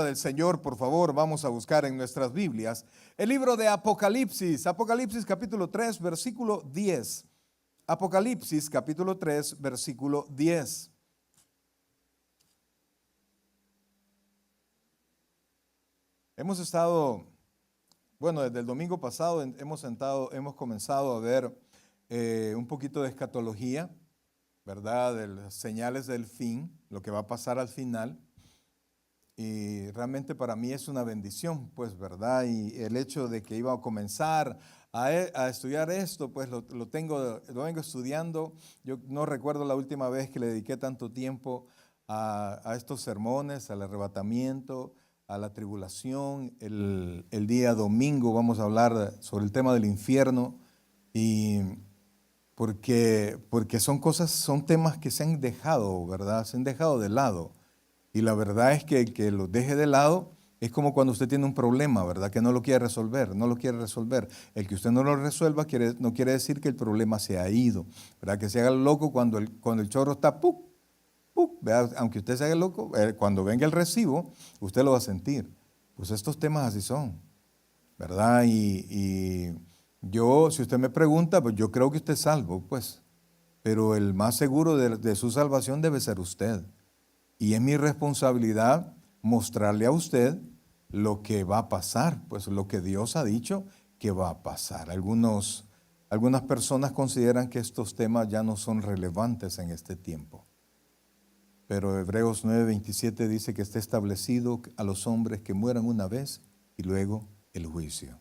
Del Señor, por favor, vamos a buscar en nuestras Biblias el libro de Apocalipsis, Apocalipsis capítulo 3, versículo 10. Apocalipsis capítulo 3, versículo 10. Hemos estado, desde el domingo pasado hemos comenzado a ver un poquito de escatología, ¿verdad? De las señales del fin, lo que va a pasar al final. Y realmente para mí es una bendición, pues, ¿verdad? Y el hecho de que iba a comenzar a estudiar esto, pues lo vengo estudiando. Yo no recuerdo la última vez que le dediqué tanto tiempo a estos sermones, al arrebatamiento, a la tribulación. El día domingo vamos a hablar sobre el tema del infierno, y porque son temas que se han dejado, ¿verdad? Se han dejado de lado. Y la verdad es que el que los deje de lado es como cuando usted tiene un problema, ¿verdad? Que no lo quiere resolver, no lo quiere resolver. El que usted no lo resuelva no quiere decir que el problema se ha ido, ¿verdad? Que se haga loco cuando el chorro está ¡pup! ¡Pup! ¿Verdad? Aunque usted se haga loco, cuando venga el recibo, usted lo va a sentir. Pues estos temas así son, ¿verdad? Y yo, si usted me pregunta, pues yo creo que usted es salvo, pues. Pero el más seguro de su salvación debe ser usted. Y es mi responsabilidad mostrarle a usted lo que va a pasar, pues lo que Dios ha dicho que va a pasar. Algunas personas consideran que estos temas ya no son relevantes en este tiempo. Pero Hebreos 9:27 dice que está establecido a los hombres que mueran una vez y luego el juicio,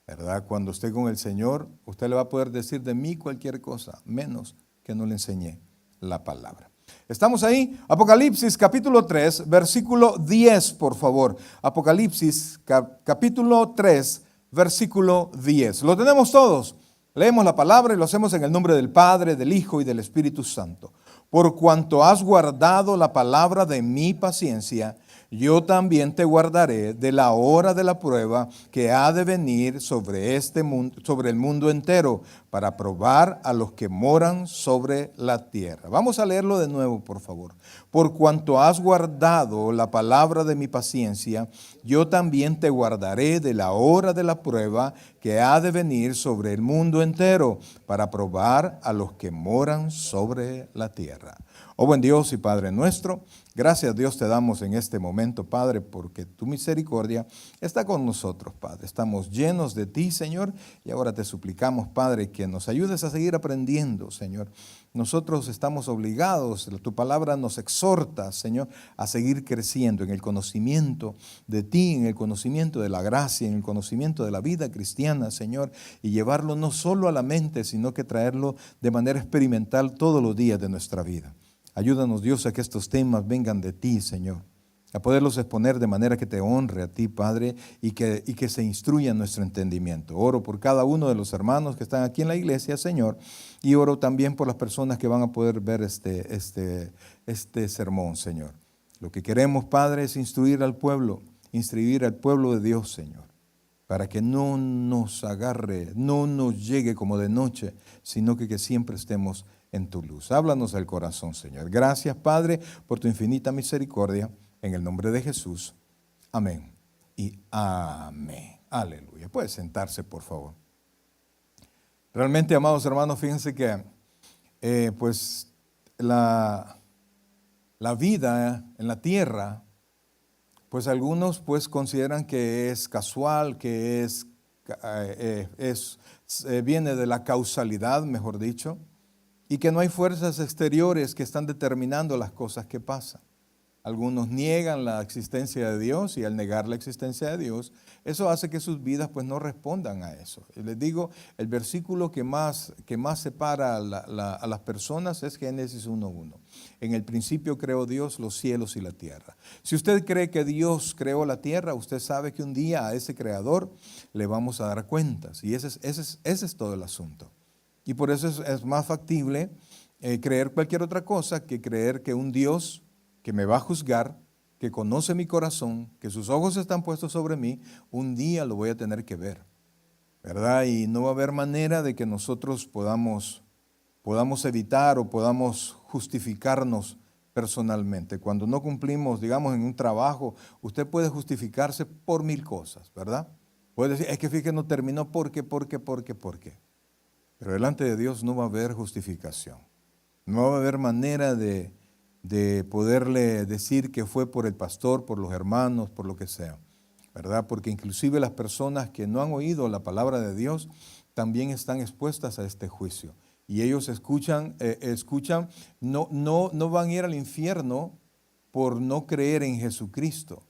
¿verdad? Cuando esté con el Señor, usted le va a poder decir de mí cualquier cosa, menos que no le enseñé la palabra. ¿Estamos ahí? Apocalipsis capítulo 3, versículo 10, por favor. Apocalipsis capítulo 3, versículo 10. ¿Lo tenemos todos? Leemos la palabra y lo hacemos en el nombre del Padre, del Hijo y del Espíritu Santo. Por cuanto has guardado la palabra de mi paciencia, yo también te guardaré de la hora de la prueba que ha de venir sobre el mundo entero, para probar a los que moran sobre la tierra. Vamos a leerlo de nuevo, por favor. Por cuanto has guardado la palabra de mi paciencia, yo también te guardaré de la hora de la prueba que ha de venir sobre el mundo entero, para probar a los que moran sobre la tierra. Oh buen Dios y Padre nuestro, gracias Dios te damos en este momento, Padre, porque tu misericordia está con nosotros, Padre. Estamos llenos de ti, Señor, y ahora te suplicamos, Padre, que nos ayudes a seguir aprendiendo, Señor. Nosotros estamos obligados, tu palabra nos exhorta, Señor, a seguir creciendo en el conocimiento de ti, en el conocimiento de la gracia, en el conocimiento de la vida cristiana, Señor, y llevarlo no solo a la mente, sino que traerlo de manera experimental todos los días de nuestra vida. Ayúdanos, Dios, a que estos temas vengan de ti, Señor, a poderlos exponer de manera que te honre a ti, Padre, y que se instruya en nuestro entendimiento. Oro por cada uno de los hermanos que están aquí en la iglesia, Señor, y oro también por las personas que van a poder ver este sermón, Señor. Lo que queremos, Padre, es instruir al pueblo de Dios, Señor, para que no nos agarre, no nos llegue como de noche, sino que siempre estemos en tu luz. Háblanos al corazón, Señor. Gracias, Padre, por tu infinita misericordia. En el nombre de Jesús. Amén y amén. Aleluya. Puede sentarse, por favor. Realmente, amados hermanos, fíjense que pues la vida en la tierra, pues algunos pues consideran que es casual, que viene de la causalidad, mejor dicho, y que no hay fuerzas exteriores que están determinando las cosas que pasan. Algunos niegan la existencia de Dios, y al negar la existencia de Dios, eso hace que sus vidas pues no respondan a eso. Y les digo, el versículo que más separa a las personas es Génesis 1:1. En el principio creó Dios los cielos y la tierra. Si usted cree que Dios creó la tierra, usted sabe que un día a ese creador le vamos a dar cuentas. Y ese es todo el asunto. Y por eso es más factible creer cualquier otra cosa que creer que un Dios que me va a juzgar, que conoce mi corazón, que sus ojos están puestos sobre mí, un día lo voy a tener que ver, ¿verdad? Y no va a haber manera de que nosotros podamos evitar o podamos justificarnos personalmente. Cuando no cumplimos, digamos, en un trabajo, usted puede justificarse por 1000 cosas, ¿verdad? Puede decir, es que fíjate, no terminó porque. Pero delante de Dios no va a haber justificación. No va a haber manera de poderle decir que fue por el pastor, por los hermanos, por lo que sea, ¿verdad? Porque inclusive las personas que no han oído la palabra de Dios también están expuestas a este juicio. Y ellos escuchan, no van a ir al infierno por no creer en Jesucristo,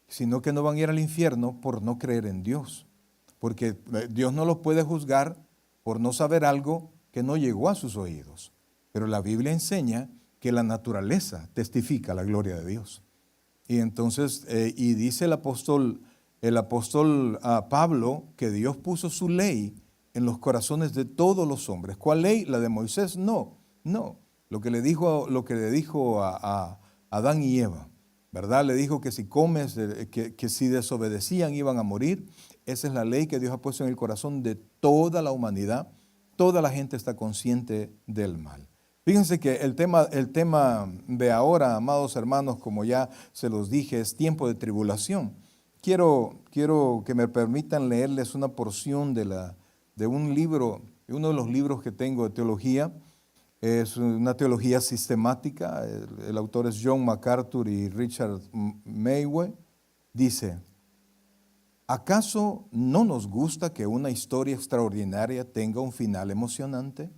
sino que no van a ir al infierno por no creer en Dios. Porque Dios no los puede juzgar por no saber algo que no llegó a sus oídos. Pero la Biblia enseña que la naturaleza testifica la gloria de Dios. Y entonces, y dice el apóstol Pablo que Dios puso su ley en los corazones de todos los hombres. ¿Cuál ley? ¿La de Moisés? No. Lo que le dijo a Adán y Eva, ¿verdad? Le dijo que si comes, que si desobedecían iban a morir. Esa es la ley que Dios ha puesto en el corazón de toda la humanidad. Toda la gente está consciente del mal. Fíjense que el tema de ahora, amados hermanos, como ya se los dije, es tiempo de tribulación. Quiero que me permitan leerles una porción de un libro, uno de los libros que tengo de teología. Es una teología sistemática. El autor es John MacArthur y Richard Mayway. Dice: ¿acaso no nos gusta que una historia extraordinaria tenga un final emocionante?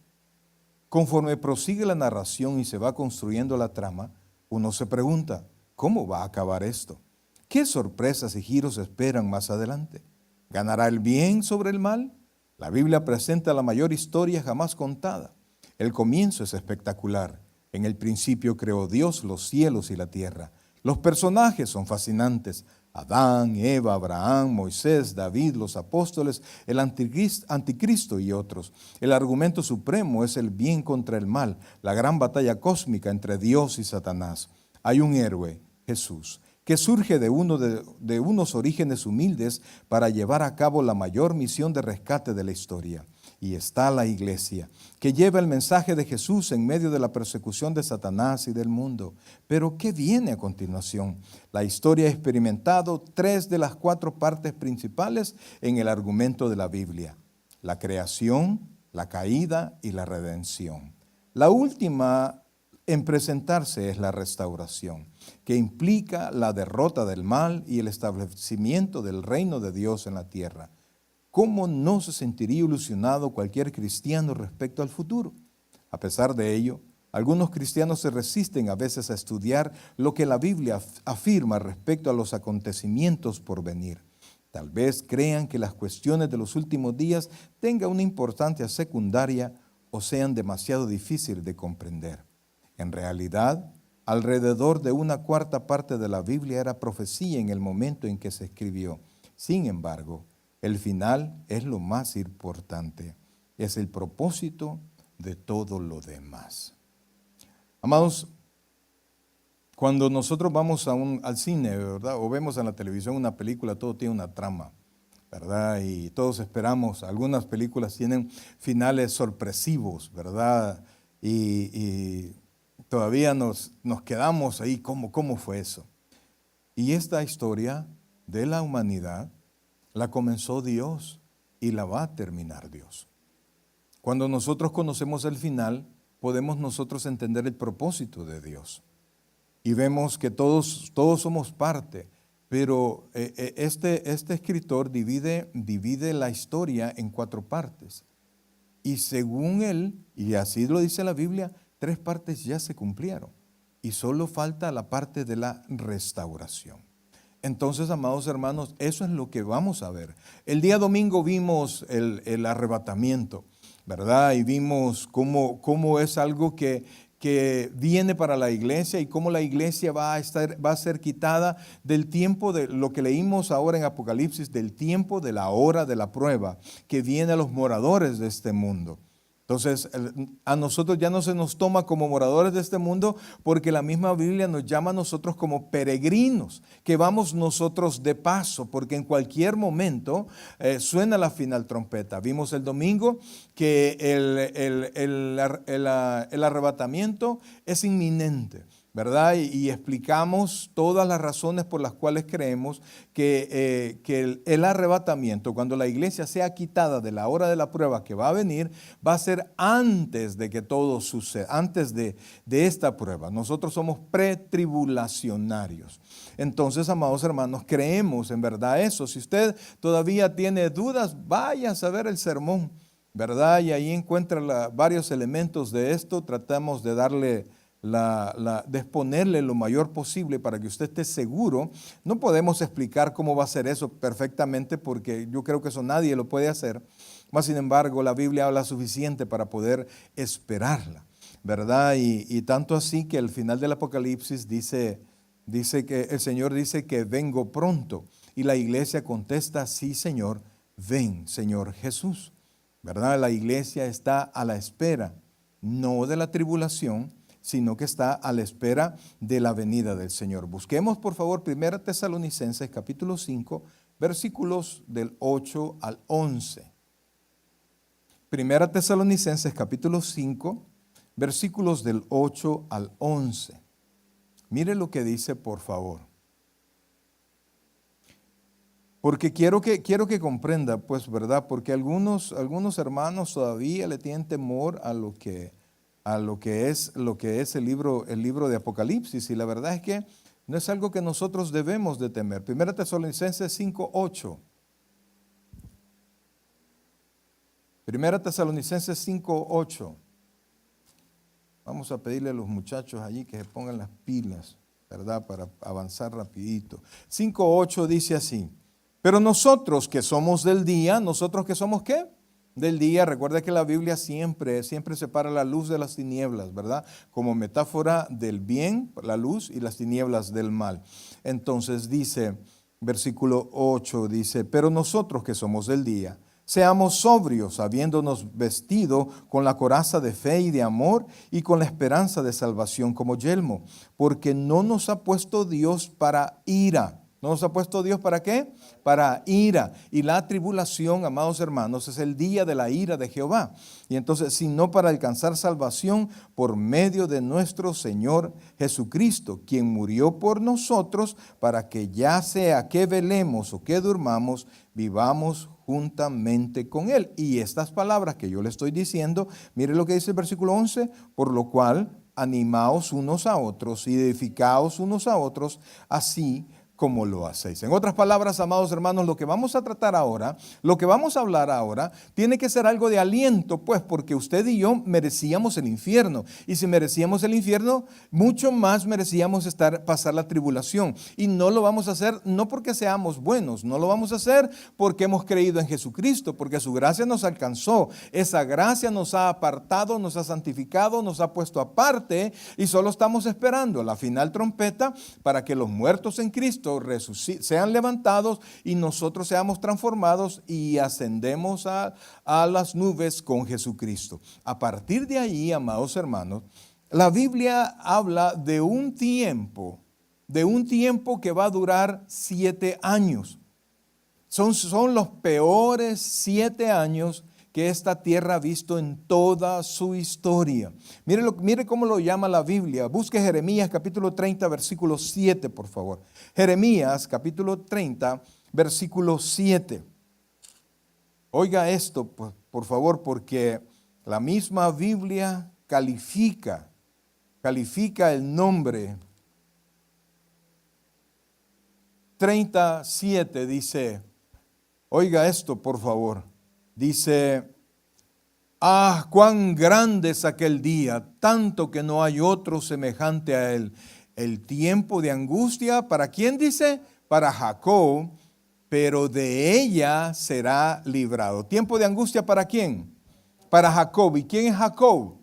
Conforme prosigue la narración y se va construyendo la trama, uno se pregunta, ¿cómo va a acabar esto? ¿Qué sorpresas y giros esperan más adelante? ¿Ganará el bien sobre el mal? La Biblia presenta la mayor historia jamás contada. El comienzo es espectacular. En el principio creó Dios los cielos y la tierra. Los personajes son fascinantes. Adán, Eva, Abraham, Moisés, David, los apóstoles, el anticristo y otros. El argumento supremo es el bien contra el mal, la gran batalla cósmica entre Dios y Satanás. Hay un héroe, Jesús, que surge de unos orígenes humildes para llevar a cabo la mayor misión de rescate de la historia. Y está la iglesia, que lleva el mensaje de Jesús en medio de la persecución de Satanás y del mundo. Pero ¿qué viene a continuación? La historia ha experimentado 3 de las 4 partes principales en el argumento de la Biblia: la creación, la caída y la redención. La última en presentarse es la restauración, que implica la derrota del mal y el establecimiento del reino de Dios en la tierra. ¿Cómo no se sentiría ilusionado cualquier cristiano respecto al futuro? A pesar de ello, algunos cristianos se resisten a veces a estudiar lo que la Biblia afirma respecto a los acontecimientos por venir. Tal vez crean que las cuestiones de los últimos días tengan una importancia secundaria o sean demasiado difíciles de comprender. En realidad, alrededor de 1/4 parte de la Biblia era profecía en el momento en que se escribió. Sin embargo, el final es lo más importante, es el propósito de todo lo demás. Amados, cuando nosotros vamos al cine, ¿verdad? O vemos en la televisión una película, todo tiene una trama, ¿verdad? Y todos esperamos, algunas películas tienen finales sorpresivos, ¿verdad? Y todavía nos quedamos ahí, ¿cómo fue eso? Y esta historia de la humanidad la comenzó Dios y la va a terminar Dios. Cuando nosotros conocemos el final, podemos nosotros entender el propósito de Dios. Y vemos que todos somos parte, pero este escritor divide la historia en 4 partes. Y según él, y así lo dice la Biblia, 3 partes ya se cumplieron. Y solo falta la parte de la restauración. Entonces, amados hermanos, eso es lo que vamos a ver. El día domingo vimos el arrebatamiento, ¿verdad? Y vimos cómo es algo que viene para la iglesia y cómo la iglesia va a ser quitada del tiempo de lo que leímos ahora en Apocalipsis, del tiempo de la hora de la prueba que viene a los moradores de este mundo. Entonces, a nosotros ya no se nos toma como moradores de este mundo porque la misma Biblia nos llama a nosotros como peregrinos, que vamos nosotros de paso, porque en cualquier momento suena la final trompeta. Vimos el domingo que el arrebatamiento es inminente. ¿verdad? Y explicamos todas las razones por las cuales creemos que el arrebatamiento, cuando la iglesia sea quitada de la hora de la prueba que va a venir, va a ser antes de que todo suceda, antes de esta prueba. Nosotros somos pretribulacionarios. Entonces, amados hermanos, creemos en verdad eso. Si usted todavía tiene dudas, vaya a ver el sermón, ¿verdad? Y ahí encuentra varios elementos de esto. Tratamos de darle de exponerle lo mayor posible para que usted esté seguro. No podemos explicar cómo va a ser eso perfectamente porque yo creo que eso nadie lo puede hacer. Mas, sin embargo, la Biblia habla suficiente para poder esperarla, ¿verdad? Y tanto así que al final del Apocalipsis dice que el Señor dice que vengo pronto. Y la iglesia contesta, sí, Señor, ven, Señor Jesús, ¿verdad? La iglesia está a la espera, no de la tribulación, sino que está a la espera de la venida del Señor. Busquemos, por favor, 1 Tesalonicenses capítulo 5, versículos del 8 al 11. 1 Tesalonicenses capítulo 5, versículos del 8 al 11. Mire lo que dice, por favor. Porque quiero que comprenda, pues, ¿verdad? Porque algunos hermanos todavía le tienen temor a lo que es el libro de Apocalipsis, y la verdad es que no es algo que nosotros debemos de temer. 1 Tesalonicenses 5:8. 1 Tesalonicenses 5:8. Vamos a pedirle a los muchachos allí que se pongan las pilas, ¿verdad? Para avanzar rapidito. 5:8 dice así: pero nosotros que somos del día, ¿nosotros que somos qué? Del día. Recuerda que la Biblia siempre separa la luz de las tinieblas, ¿verdad? Como metáfora del bien, la luz, y las tinieblas del mal. Entonces dice, versículo 8, dice, pero nosotros que somos del día, seamos sobrios, habiéndonos vestido con la coraza de fe y de amor y con la esperanza de salvación como yelmo, porque no nos ha puesto Dios para ira. ¿No nos ha puesto Dios para qué? Para ira. Y la tribulación, amados hermanos, es el día de la ira de Jehová. Y entonces, sino para alcanzar salvación por medio de nuestro Señor Jesucristo, quien murió por nosotros, para que ya sea que velemos o que durmamos, vivamos juntamente con Él. Y estas palabras que yo le estoy diciendo, mire lo que dice el versículo 11, por lo cual animaos unos a otros y edificaos unos a otros, así como lo hacéis. En otras palabras, amados hermanos, lo que vamos a tratar ahora, lo que vamos a hablar ahora, tiene que ser algo de aliento, pues, porque usted y yo merecíamos el infierno. Y si merecíamos el infierno, mucho más merecíamos pasar la tribulación. Y no lo vamos a hacer no porque seamos buenos, no lo vamos a hacer porque hemos creído en Jesucristo, porque su gracia nos alcanzó. Esa gracia nos ha apartado, nos ha santificado, nos ha puesto aparte, y solo estamos esperando la final trompeta para que los muertos en Cristo sean levantados y nosotros seamos transformados y ascendemos a las nubes con Jesucristo. A partir de ahí, amados hermanos, la Biblia habla de un tiempo que va a durar 7 años. Son los peores 7 años que esta tierra ha visto en toda su historia. Mire cómo lo llama la Biblia. Busque Jeremías capítulo 30, versículo 7, por favor. Jeremías capítulo 30, versículo 7. Oiga esto, por favor, porque la misma Biblia califica el nombre. 37 dice, oiga esto, por favor. Dice, cuán grande es aquel día, tanto que no hay otro semejante a él. El tiempo de angustia, ¿para quién dice? Para Jacob, pero de ella será librado. ¿Tiempo de angustia para quién? Para Jacob. ¿Y quién es Jacob?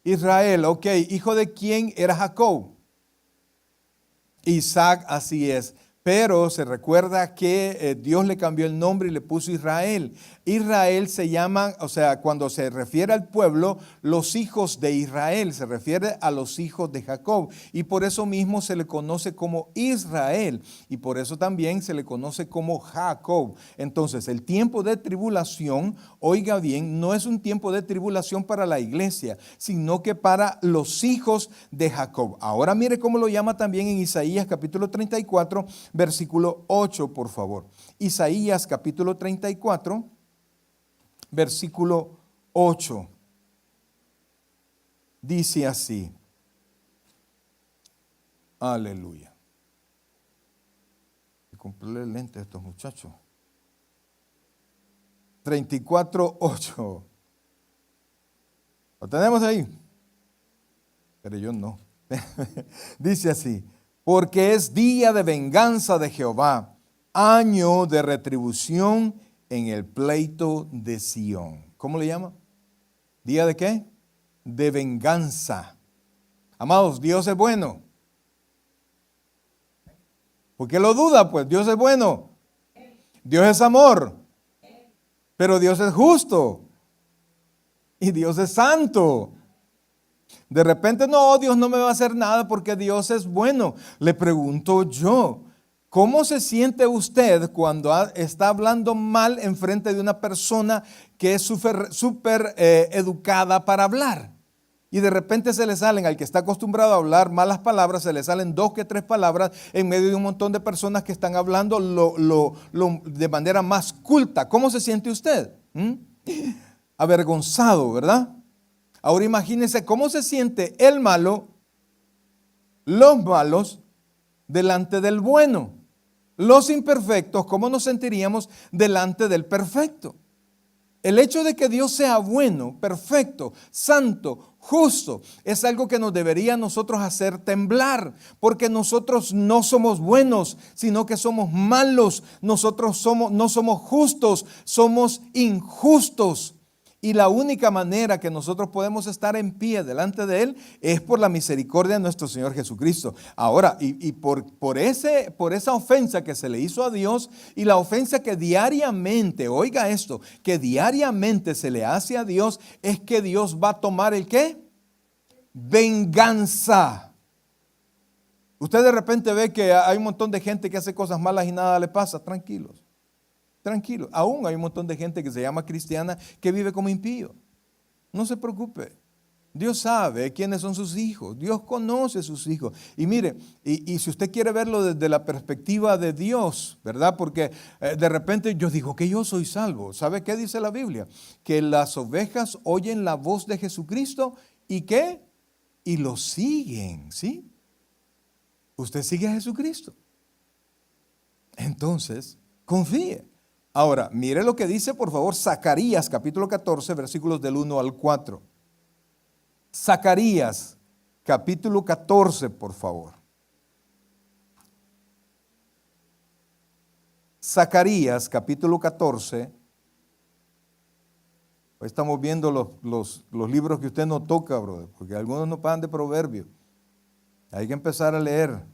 Israel, ¿hijo de quién era Jacob? Isaac, así es. Pero se recuerda que Dios le cambió el nombre y le puso Israel. Israel se llama, o sea, cuando se refiere al pueblo, los hijos de Israel, se refiere a los hijos de Jacob. Y por eso mismo se le conoce como Israel. Y por eso también se le conoce como Jacob. Entonces, el tiempo de tribulación, oiga bien, no es un tiempo de tribulación para la iglesia, sino que para los hijos de Jacob. Ahora mire cómo lo llama también en Isaías capítulo 34, versículo 8, por favor. Isaías capítulo 34, versículo 8. Dice así. Aleluya. Hay que comprarle lentes a estos muchachos. 34, 8. ¿Lo tenemos ahí? Pero yo no. Dice así. Porque es día de venganza de Jehová, año de retribución en el pleito de Sión. ¿Cómo le llama? ¿Día de qué? De venganza. Amados, Dios es bueno. ¿Por qué lo duda? Pues Dios es bueno. Dios es amor. Pero Dios es justo. Y Dios es santo. De repente, no, Dios no me va a hacer nada porque Dios es bueno. Le pregunto yo, ¿cómo se siente usted cuando está hablando mal en frente de una persona que es súper educada para hablar? Y de repente se le salen, al que está acostumbrado a hablar malas palabras, se le salen 2 que 3 palabras en medio de un montón de personas que están hablando de manera más culta. ¿Cómo se siente usted? Avergonzado, ¿verdad? Ahora imagínense cómo se siente el malo, los malos, delante del bueno. Los imperfectos, ¿cómo nos sentiríamos delante del perfecto? El hecho de que Dios sea bueno, perfecto, santo, justo, es algo que nos debería a nosotros hacer temblar, porque nosotros no somos buenos, sino que somos malos. Nosotros no somos justos, somos injustos. Y la única manera que nosotros podemos estar en pie delante de Él es por la misericordia de nuestro Señor Jesucristo. Ahora, por esa ofensa que se le hizo a Dios y la ofensa que diariamente, oiga esto, que diariamente se le hace a Dios, es que Dios va a tomar ¿el qué? Venganza. Usted de repente ve que hay un montón de gente que hace cosas malas y nada le pasa. Tranquilos. Tranquilo, aún hay un montón de gente que se llama cristiana que vive como impío. No se preocupe. Dios sabe quiénes son sus hijos. Dios conoce sus hijos. Y mire, y si usted quiere verlo desde la perspectiva de Dios, ¿verdad? Porque de repente yo digo que yo soy salvo. ¿Sabe qué dice la Biblia? Que las ovejas oyen la voz de Jesucristo y ¿qué? Y lo siguen, ¿sí? Usted sigue a Jesucristo. Entonces, confíe. Ahora, mire lo que dice, por favor, Zacarías, capítulo 14, versículos del 1 al 4. Zacarías, capítulo 14, por favor. Zacarías, capítulo 14. Hoy estamos viendo los libros que usted no toca, brother, porque algunos no pasan de proverbios. Hay que empezar a leer,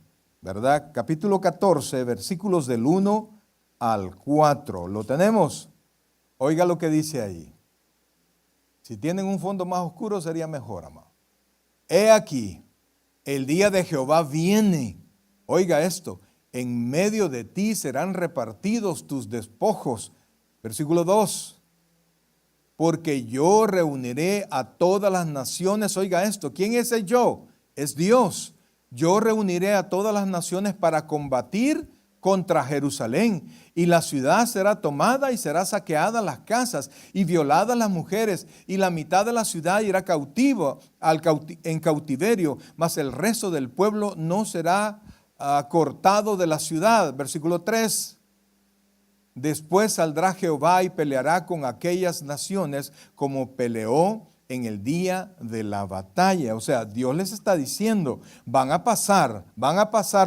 ¿verdad? Capítulo 14, versículos del 1 al 4. ¿Lo tenemos? Oiga lo que dice ahí. Si tienen un fondo más oscuro sería mejor, amado. He aquí, el día de Jehová viene. Oiga esto. En medio de ti serán repartidos tus despojos. Versículo 2. Porque yo reuniré a todas las naciones. Oiga esto. ¿Quién es el yo? Es Dios. Yo reuniré a todas las naciones para combatir contra Jerusalén, y la ciudad será tomada y será saqueada las casas y violadas las mujeres, y la mitad de la ciudad irá cautivo en cautiverio, mas el resto del pueblo no será cortado de la ciudad. Versículo 3. Después saldrá Jehová y peleará con aquellas naciones como peleó en el día de la batalla. O sea, Dios les está diciendo, van a pasar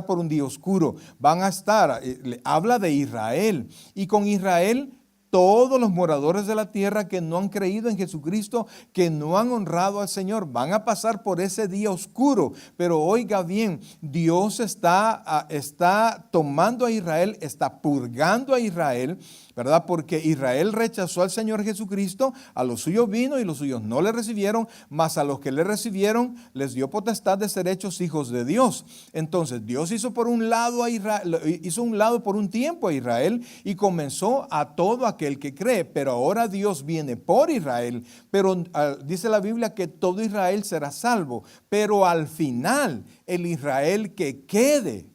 por un día oscuro, van a estar, habla de Israel, y con Israel todos los moradores de la tierra que no han creído en Jesucristo, que no han honrado al Señor. Van a pasar por ese día oscuro. Pero oiga bien, Dios está tomando a Israel, está purgando a Israel, ¿verdad? Porque Israel rechazó al Señor Jesucristo, a los suyos vino y los suyos no le recibieron, mas a los que le recibieron les dio potestad de ser hechos hijos de Dios. Entonces Dios hizo por un lado a Israel, hizo un lado por un tiempo a Israel y comenzó a todo aquel que cree, pero ahora Dios viene por Israel, pero dice la Biblia que todo Israel será salvo, pero al final el Israel que quede,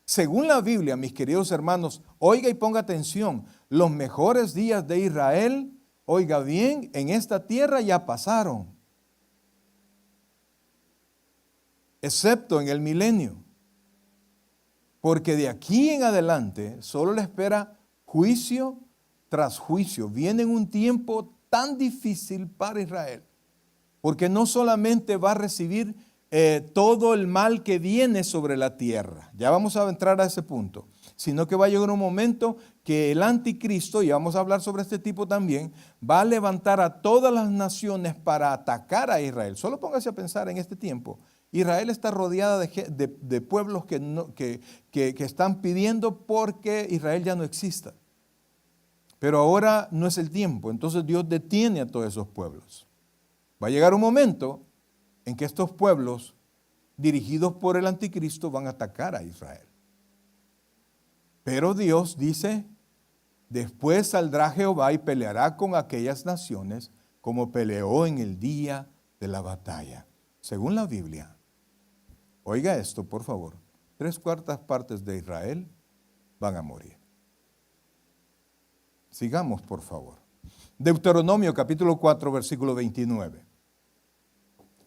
según la Biblia, mis queridos hermanos, oiga y ponga atención, los mejores días de Israel, oiga bien, en esta tierra ya pasaron, excepto en el milenio, porque de aquí en adelante solo le espera juicio tras juicio. Viene un tiempo tan difícil para Israel, porque no solamente va a recibir todo el mal que viene sobre la tierra, ya vamos a entrar a ese punto, sino que va a llegar un momento que el anticristo, y vamos a hablar sobre este tipo también, va a levantar a todas las naciones para atacar a Israel. Solo póngase a pensar en este tiempo. Israel está rodeada de pueblos que están pidiendo porque Israel ya no exista. Pero ahora no es el tiempo, entonces Dios detiene a todos esos pueblos. Va a llegar un momento en que estos pueblos, dirigidos por el anticristo, van a atacar a Israel. Pero Dios dice, después saldrá Jehová y peleará con aquellas naciones como peleó en el día de la batalla. Según la Biblia, oiga esto por favor, 3/4 partes de Israel van a morir. Sigamos por favor. Deuteronomio capítulo 4 versículo 29.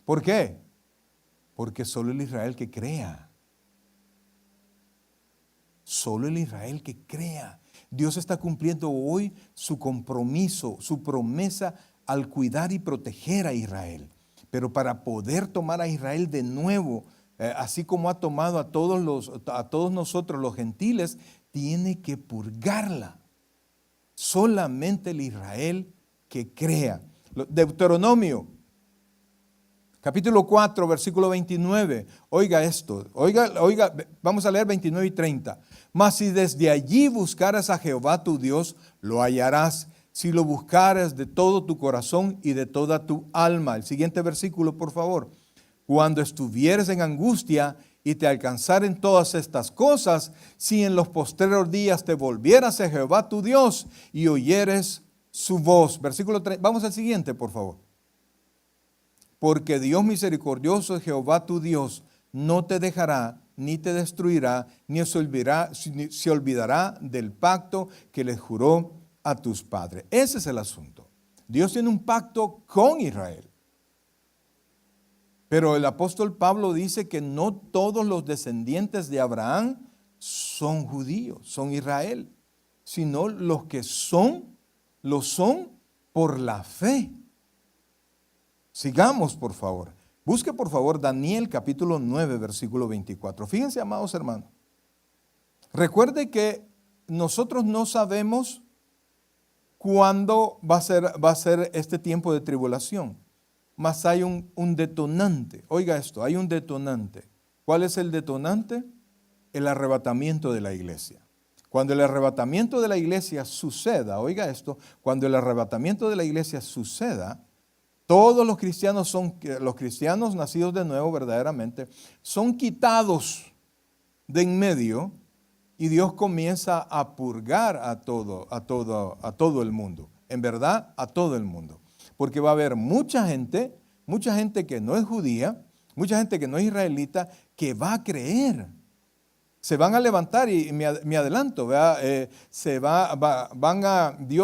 ¿Por qué? Porque solo el Israel que crea. Solo el Israel que crea. Dios está cumpliendo hoy su compromiso, su promesa al cuidar y proteger a Israel. Pero para poder tomar a Israel de nuevo, así como ha tomado a todos nosotros los gentiles, tiene que purgarla. Solamente el Israel que crea. Deuteronomio capítulo 4, versículo 29. Oiga esto, oiga, vamos a leer 29 y 30. Mas si desde allí buscaras a Jehová tu Dios, lo hallarás, si lo buscaras de todo tu corazón y de toda tu alma. El siguiente versículo, por favor. Cuando estuvieres en angustia y te alcanzaren todas estas cosas, si en los postreros días te volvieras a Jehová tu Dios y oyeres su voz. Versículo 3. Vamos al siguiente, por favor. Porque Dios misericordioso es Jehová tu Dios, no te dejará, ni te destruirá, ni se olvidará del pacto que les juró a tus padres. Ese es el asunto. Dios tiene un pacto con Israel. Pero el apóstol Pablo dice que no todos los descendientes de Abraham son judíos, son Israel, sino los que lo son por la fe. Sigamos, por favor. Busque, por favor, Daniel capítulo 9, versículo 24. Fíjense, amados hermanos. Recuerde que nosotros no sabemos cuándo va a ser este tiempo de tribulación. Mas hay un detonante. Oiga esto, hay un detonante. ¿Cuál es el detonante? El arrebatamiento de la iglesia. Cuando el arrebatamiento de la iglesia suceda, oiga esto, cuando el arrebatamiento de la iglesia suceda, todos los cristianos nacidos de nuevo verdaderamente, son quitados de en medio y Dios comienza a purgar a todo el mundo. En verdad, a todo el mundo. Porque va a haber mucha gente que no es judía, mucha gente que no es israelita, que va a creer. Se van a levantar y me adelanto, Dios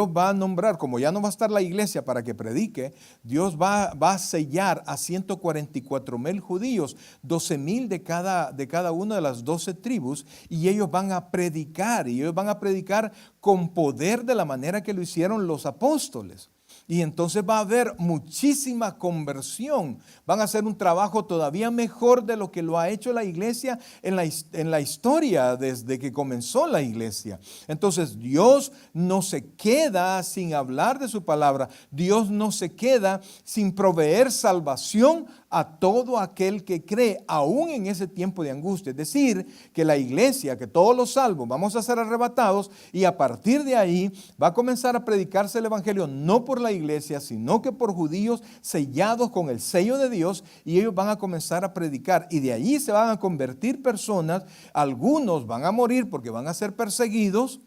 va a nombrar, como ya no va a estar la iglesia para que predique, Dios va a sellar a 144,000 judíos, 12,000 de cada una de las 12 tribus, y ellos van a predicar con poder de la manera que lo hicieron los apóstoles. Y entonces va a haber muchísima conversión. Van a hacer un trabajo todavía mejor de lo que lo ha hecho la iglesia en la historia desde que comenzó la iglesia. Entonces Dios no se queda sin hablar de su palabra. Dios no se queda sin proveer salvación a todo aquel que cree, aún en ese tiempo de angustia. Es decir, que la iglesia, que todos los salvos vamos a ser arrebatados, y a partir de ahí va a comenzar a predicarse el evangelio no por la iglesia, sino que por judíos sellados con el sello de Dios, y ellos van a comenzar a predicar, y de allí se van a convertir personas. Algunos van a morir porque van a ser perseguidos,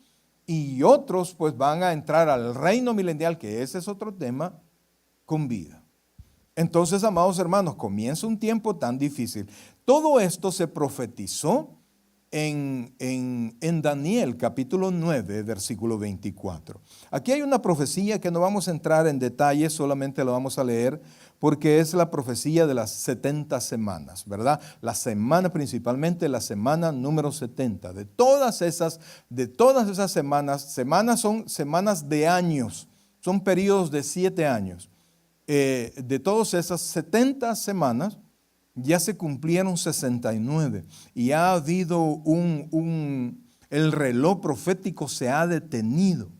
y otros pues van a entrar al reino milenial, que ese es otro tema, con vida. Entonces, amados hermanos, comienza un tiempo tan difícil. Todo esto se profetizó en Daniel capítulo 9, versículo 24. Aquí hay una profecía que no vamos a entrar en detalles, solamente lo vamos a leer, porque es la profecía de las 70 semanas, ¿verdad? La semana, principalmente la semana número 70. De todas esas semanas son semanas de años, son periodos de 7 años. De todas esas 70 semanas, ya se cumplieron 69 y ha habido el reloj profético se ha detenido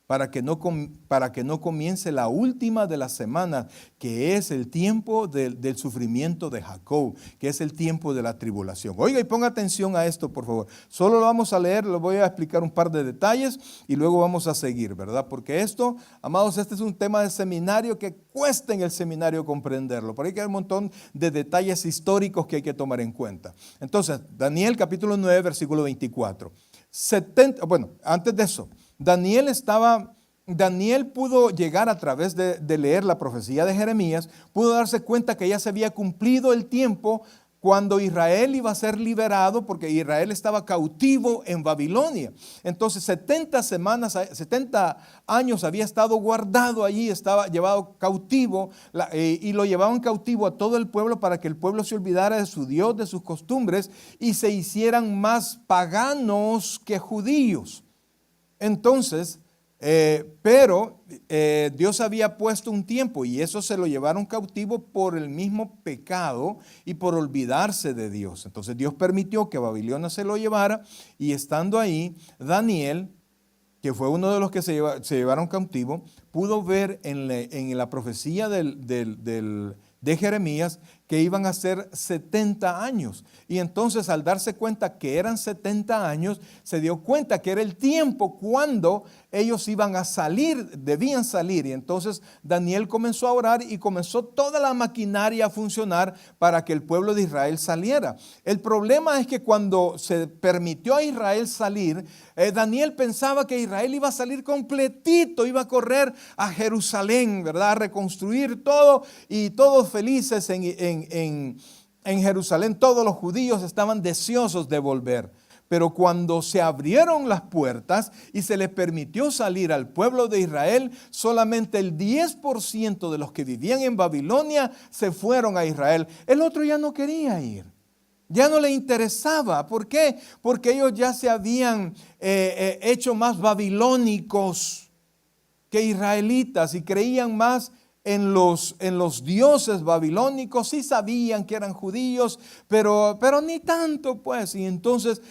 para que no comience la última de las semanas, que es el tiempo del sufrimiento de Jacob, que es el tiempo de la tribulación. Oiga, y ponga atención a esto, por favor. Solo lo vamos a leer, lo voy a explicar un par de detalles y luego vamos a seguir, ¿verdad? Porque esto, amados, este es un tema de seminario que cuesta en el seminario comprenderlo. Por ahí hay un montón de detalles históricos que hay que tomar en cuenta. Entonces, Daniel capítulo 9, versículo 24. Antes de eso, Daniel pudo llegar a través de leer la profecía de Jeremías, pudo darse cuenta que ya se había cumplido el tiempo cuando Israel iba a ser liberado, porque Israel estaba cautivo en Babilonia. Entonces 70 años había estado guardado allí, estaba llevado cautivo, y lo llevaban cautivo a todo el pueblo para que el pueblo se olvidara de su Dios, de sus costumbres, y se hicieran más paganos que judíos. Entonces, Dios había puesto un tiempo, y eso se lo llevaron cautivo por el mismo pecado y por olvidarse de Dios. Entonces Dios permitió que Babilonia se lo llevara, y estando ahí, Daniel, que fue uno de los que se llevaron cautivo, pudo ver en la profecía de Jeremías que iban a ser 70 años. Y entonces, al darse cuenta que eran 70 años, se dio cuenta que era el tiempo cuando ellos iban a salir, debían salir. Y entonces Daniel comenzó a orar y comenzó toda la maquinaria a funcionar para que el pueblo de Israel saliera. El problema es que cuando se permitió a Israel salir, Daniel pensaba que Israel iba a salir completito, iba a correr a Jerusalén, ¿verdad? A reconstruir todo, y todos felices en Jerusalén. Todos los judíos estaban deseosos de volver. Pero cuando se abrieron las puertas y se les permitió salir al pueblo de Israel, solamente el 10% de los que vivían en Babilonia se fueron a Israel. El otro ya no quería ir. Ya no le interesaba. ¿Por qué? Porque ellos ya se habían hecho más babilónicos que israelitas, y creían más en los dioses babilónicos. Sí sabían que eran judíos, pero ni tanto pues. Y entonces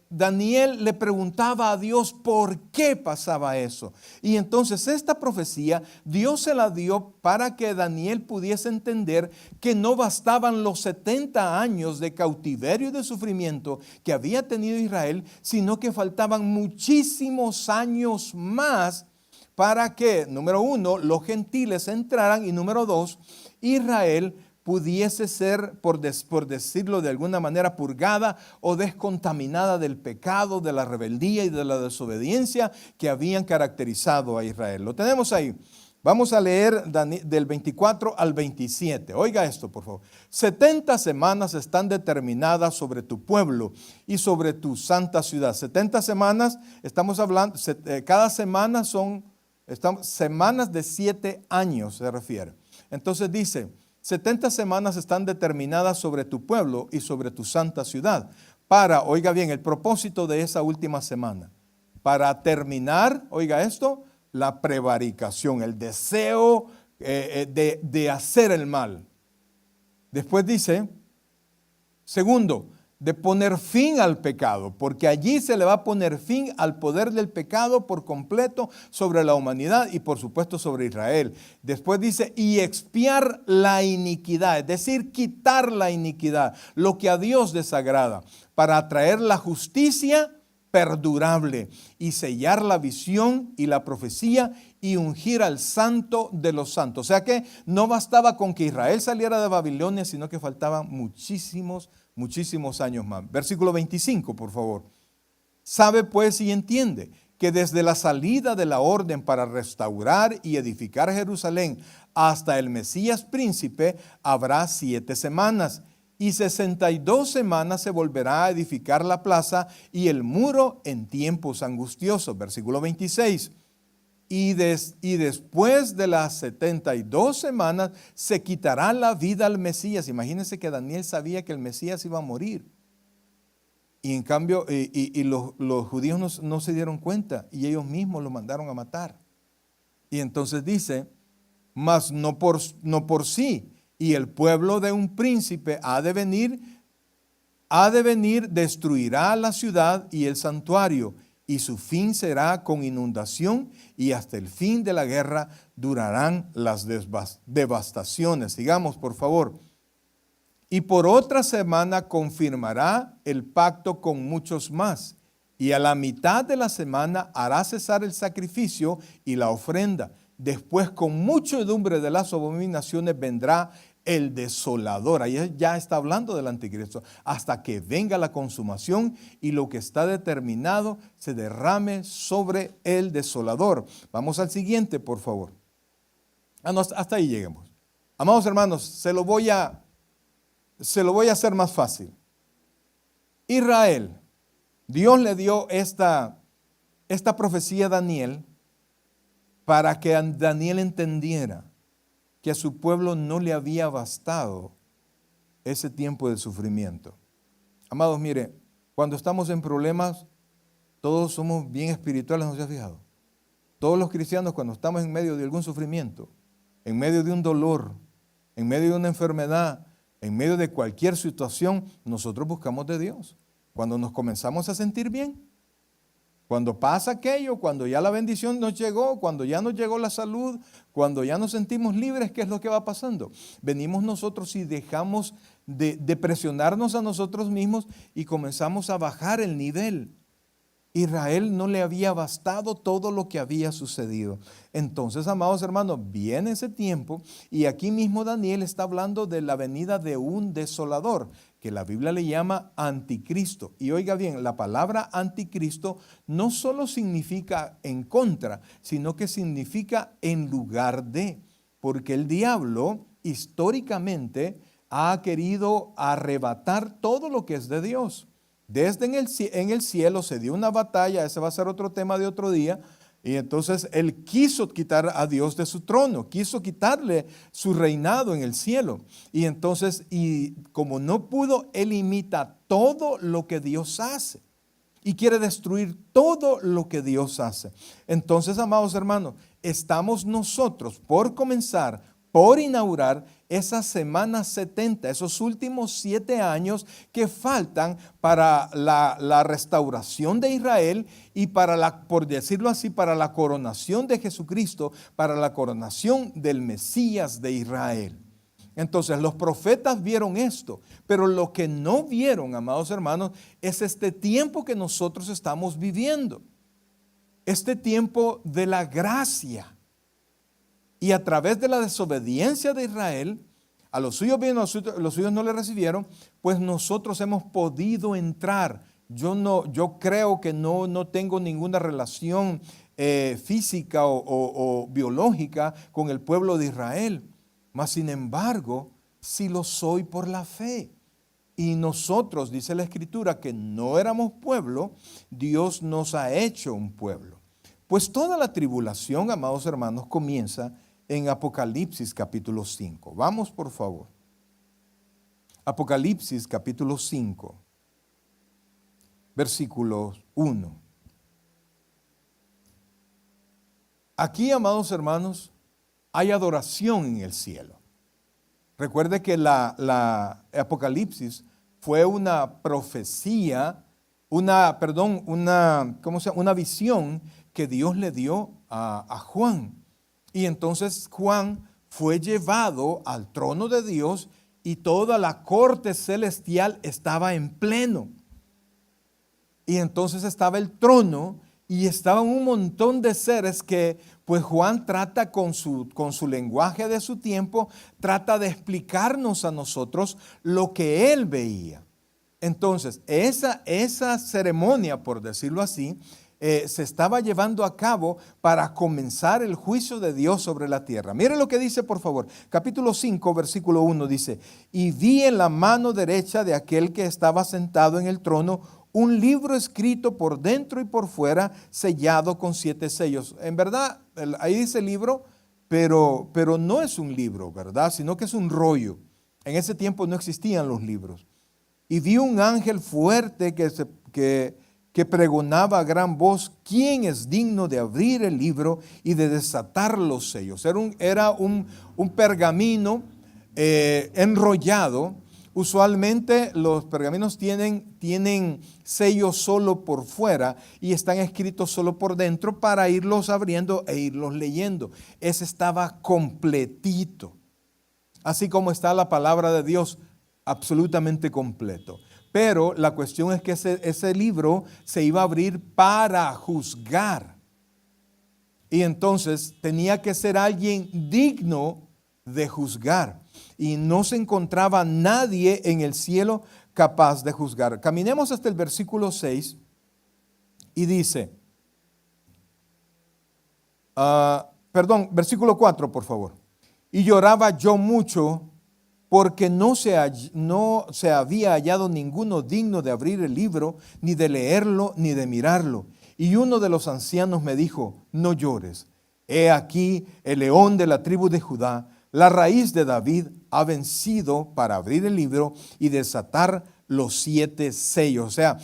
Daniel le preguntaba a Dios por qué pasaba eso. Y entonces esta profecía Dios se la dio para que Daniel pudiese entender que no bastaban los 70 años de cautiverio y de sufrimiento que había tenido Israel, sino que faltaban muchísimos años más para que, número 1, los gentiles entraran, y número 2, Israel pudiese ser, por decirlo de alguna manera, purgada o descontaminada del pecado, de la rebeldía y de la desobediencia que habían caracterizado a Israel. Lo tenemos ahí. Vamos a leer del 24 al 27. Oiga esto, por favor. 70 semanas están determinadas sobre tu pueblo y sobre tu santa ciudad. 70 semanas, estamos hablando, cada semana son semanas de 7 años, se refiere. Entonces dice, 70 semanas están determinadas sobre tu pueblo y sobre tu santa ciudad. Oiga bien, el propósito de esa última semana, para terminar, oiga esto, la prevaricación, el deseo de hacer el mal. Después dice, segundo, de poner fin al pecado, porque allí se le va a poner fin al poder del pecado por completo sobre la humanidad y por supuesto sobre Israel. Después dice, y expiar la iniquidad, es decir, quitar la iniquidad, lo que a Dios desagrada, para traer la justicia perdurable y sellar la visión y la profecía y ungir al santo de los santos. O sea que no bastaba con que Israel saliera de Babilonia, sino que faltaban muchísimos años más. Versículo 25, por favor. Sabe pues y entiende que desde la salida de la orden para restaurar y edificar Jerusalén hasta el Mesías príncipe habrá 7 semanas. Y 62 semanas se volverá a edificar la plaza y el muro en tiempos angustiosos. Versículo 26. Y después de las 72 semanas se quitará la vida al Mesías. Imagínense que Daniel sabía que el Mesías iba a morir. Y en cambio, los judíos no se dieron cuenta y ellos mismos lo mandaron a matar. Y entonces dice, mas no por sí. Y el pueblo de un príncipe ha de venir, destruirá la ciudad y el santuario, y su fin será con inundación, y hasta el fin de la guerra durarán las devastaciones. Sigamos, por favor. Y por otra semana confirmará el pacto con muchos más, y a la mitad de la semana hará cesar el sacrificio y la ofrenda. Después, con muchedumbre de las abominaciones, vendrá el desolador. Ahí ya está hablando del anticristo. Hasta que venga la consumación y lo que está determinado se derrame sobre el desolador. Vamos al siguiente, por favor. Hasta ahí lleguemos. Amados hermanos, se lo voy a hacer más fácil. Israel, Dios le dio esta profecía a Daniel para que Daniel entendiera que a su pueblo no le había bastado ese tiempo de sufrimiento. Amados, mire, cuando estamos en problemas, todos somos bien espirituales, ¿no se ha fijado? Todos los cristianos, cuando estamos en medio de algún sufrimiento, en medio de un dolor, en medio de una enfermedad, en medio de cualquier situación, nosotros buscamos de Dios. Cuando nos comenzamos a sentir bien, cuando pasa aquello, cuando ya la bendición nos llegó, cuando ya nos llegó la salud, cuando ya nos sentimos libres, ¿qué es lo que va pasando? Venimos nosotros y dejamos de presionarnos a nosotros mismos y comenzamos a bajar el nivel. Israel no le había bastado todo lo que había sucedido. Entonces, amados hermanos, viene ese tiempo y aquí mismo Daniel está hablando de la venida de un desolador, que la Biblia le llama anticristo. Y oiga bien, la palabra anticristo no solo significa en contra, sino que significa en lugar de, porque el diablo históricamente ha querido arrebatar todo lo que es de Dios. Desde en el cielo se dio una batalla, ese va a ser otro tema de otro día, y entonces él quiso quitar a Dios de su trono, quiso quitarle su reinado en el cielo. Y entonces, y como no pudo, él imita todo lo que Dios hace y quiere destruir todo lo que Dios hace. Entonces, amados hermanos, estamos nosotros por comenzar, por inaugurar esas semanas 70, esos últimos 7 años que faltan para la restauración de Israel y para por decirlo así, para la coronación de Jesucristo, para la coronación del Mesías de Israel. Entonces los profetas vieron esto, pero lo que no vieron, amados hermanos, es este tiempo que nosotros estamos viviendo, este tiempo de la gracia. Y a través de la desobediencia de Israel, a los suyos bien, los suyos no le recibieron, pues nosotros hemos podido entrar. Yo creo que no tengo ninguna relación física o biológica con el pueblo de Israel. Mas sin embargo, sí lo soy por la fe. Y nosotros, dice la Escritura, que no éramos pueblo, Dios nos ha hecho un pueblo. Pues toda la tribulación, amados hermanos, comienza en Apocalipsis capítulo 5. Vamos, por favor. Apocalipsis capítulo 5, versículo 1. Aquí, amados hermanos, hay adoración en el cielo. Recuerde que la Apocalipsis fue una profecía, una visión que Dios le dio a Juan. Y entonces Juan fue llevado al trono de Dios y toda la corte celestial estaba en pleno. Y entonces estaba el trono y estaban un montón de seres que pues Juan trata con su lenguaje de su tiempo, trata de explicarnos a nosotros lo que él veía. Entonces, esa ceremonia, por decirlo así, se estaba llevando a cabo para comenzar el juicio de Dios sobre la tierra. Mire lo que dice, por favor. Capítulo 5, versículo 1 dice: y vi en la mano derecha de aquel que estaba sentado en el trono un libro escrito por dentro y por fuera, sellado con 7 sellos. En verdad, ahí dice libro, pero no es un libro, ¿verdad? Sino que es un rollo. En ese tiempo no existían los libros. Y vi un ángel fuerte que pregonaba a gran voz: ¿quién es digno de abrir el libro y de desatar los sellos? Era un pergamino enrollado. Usualmente los pergaminos tienen sellos solo por fuera y están escritos solo por dentro para irlos abriendo e irlos leyendo. Ese estaba completito. Así como está la palabra de Dios, absolutamente completo. Pero la cuestión es que ese libro se iba a abrir para juzgar. Y entonces tenía que ser alguien digno de juzgar. Y no se encontraba nadie en el cielo capaz de juzgar. Caminemos hasta el versículo 6 y dice, versículo 4, por favor. Y lloraba yo mucho porque no se había hallado ninguno digno de abrir el libro, ni de leerlo, ni de mirarlo. Y uno de los ancianos me dijo: no llores. He aquí el león de la tribu de Judá, la raíz de David, ha vencido para abrir el libro y desatar los 7 sellos. O sea,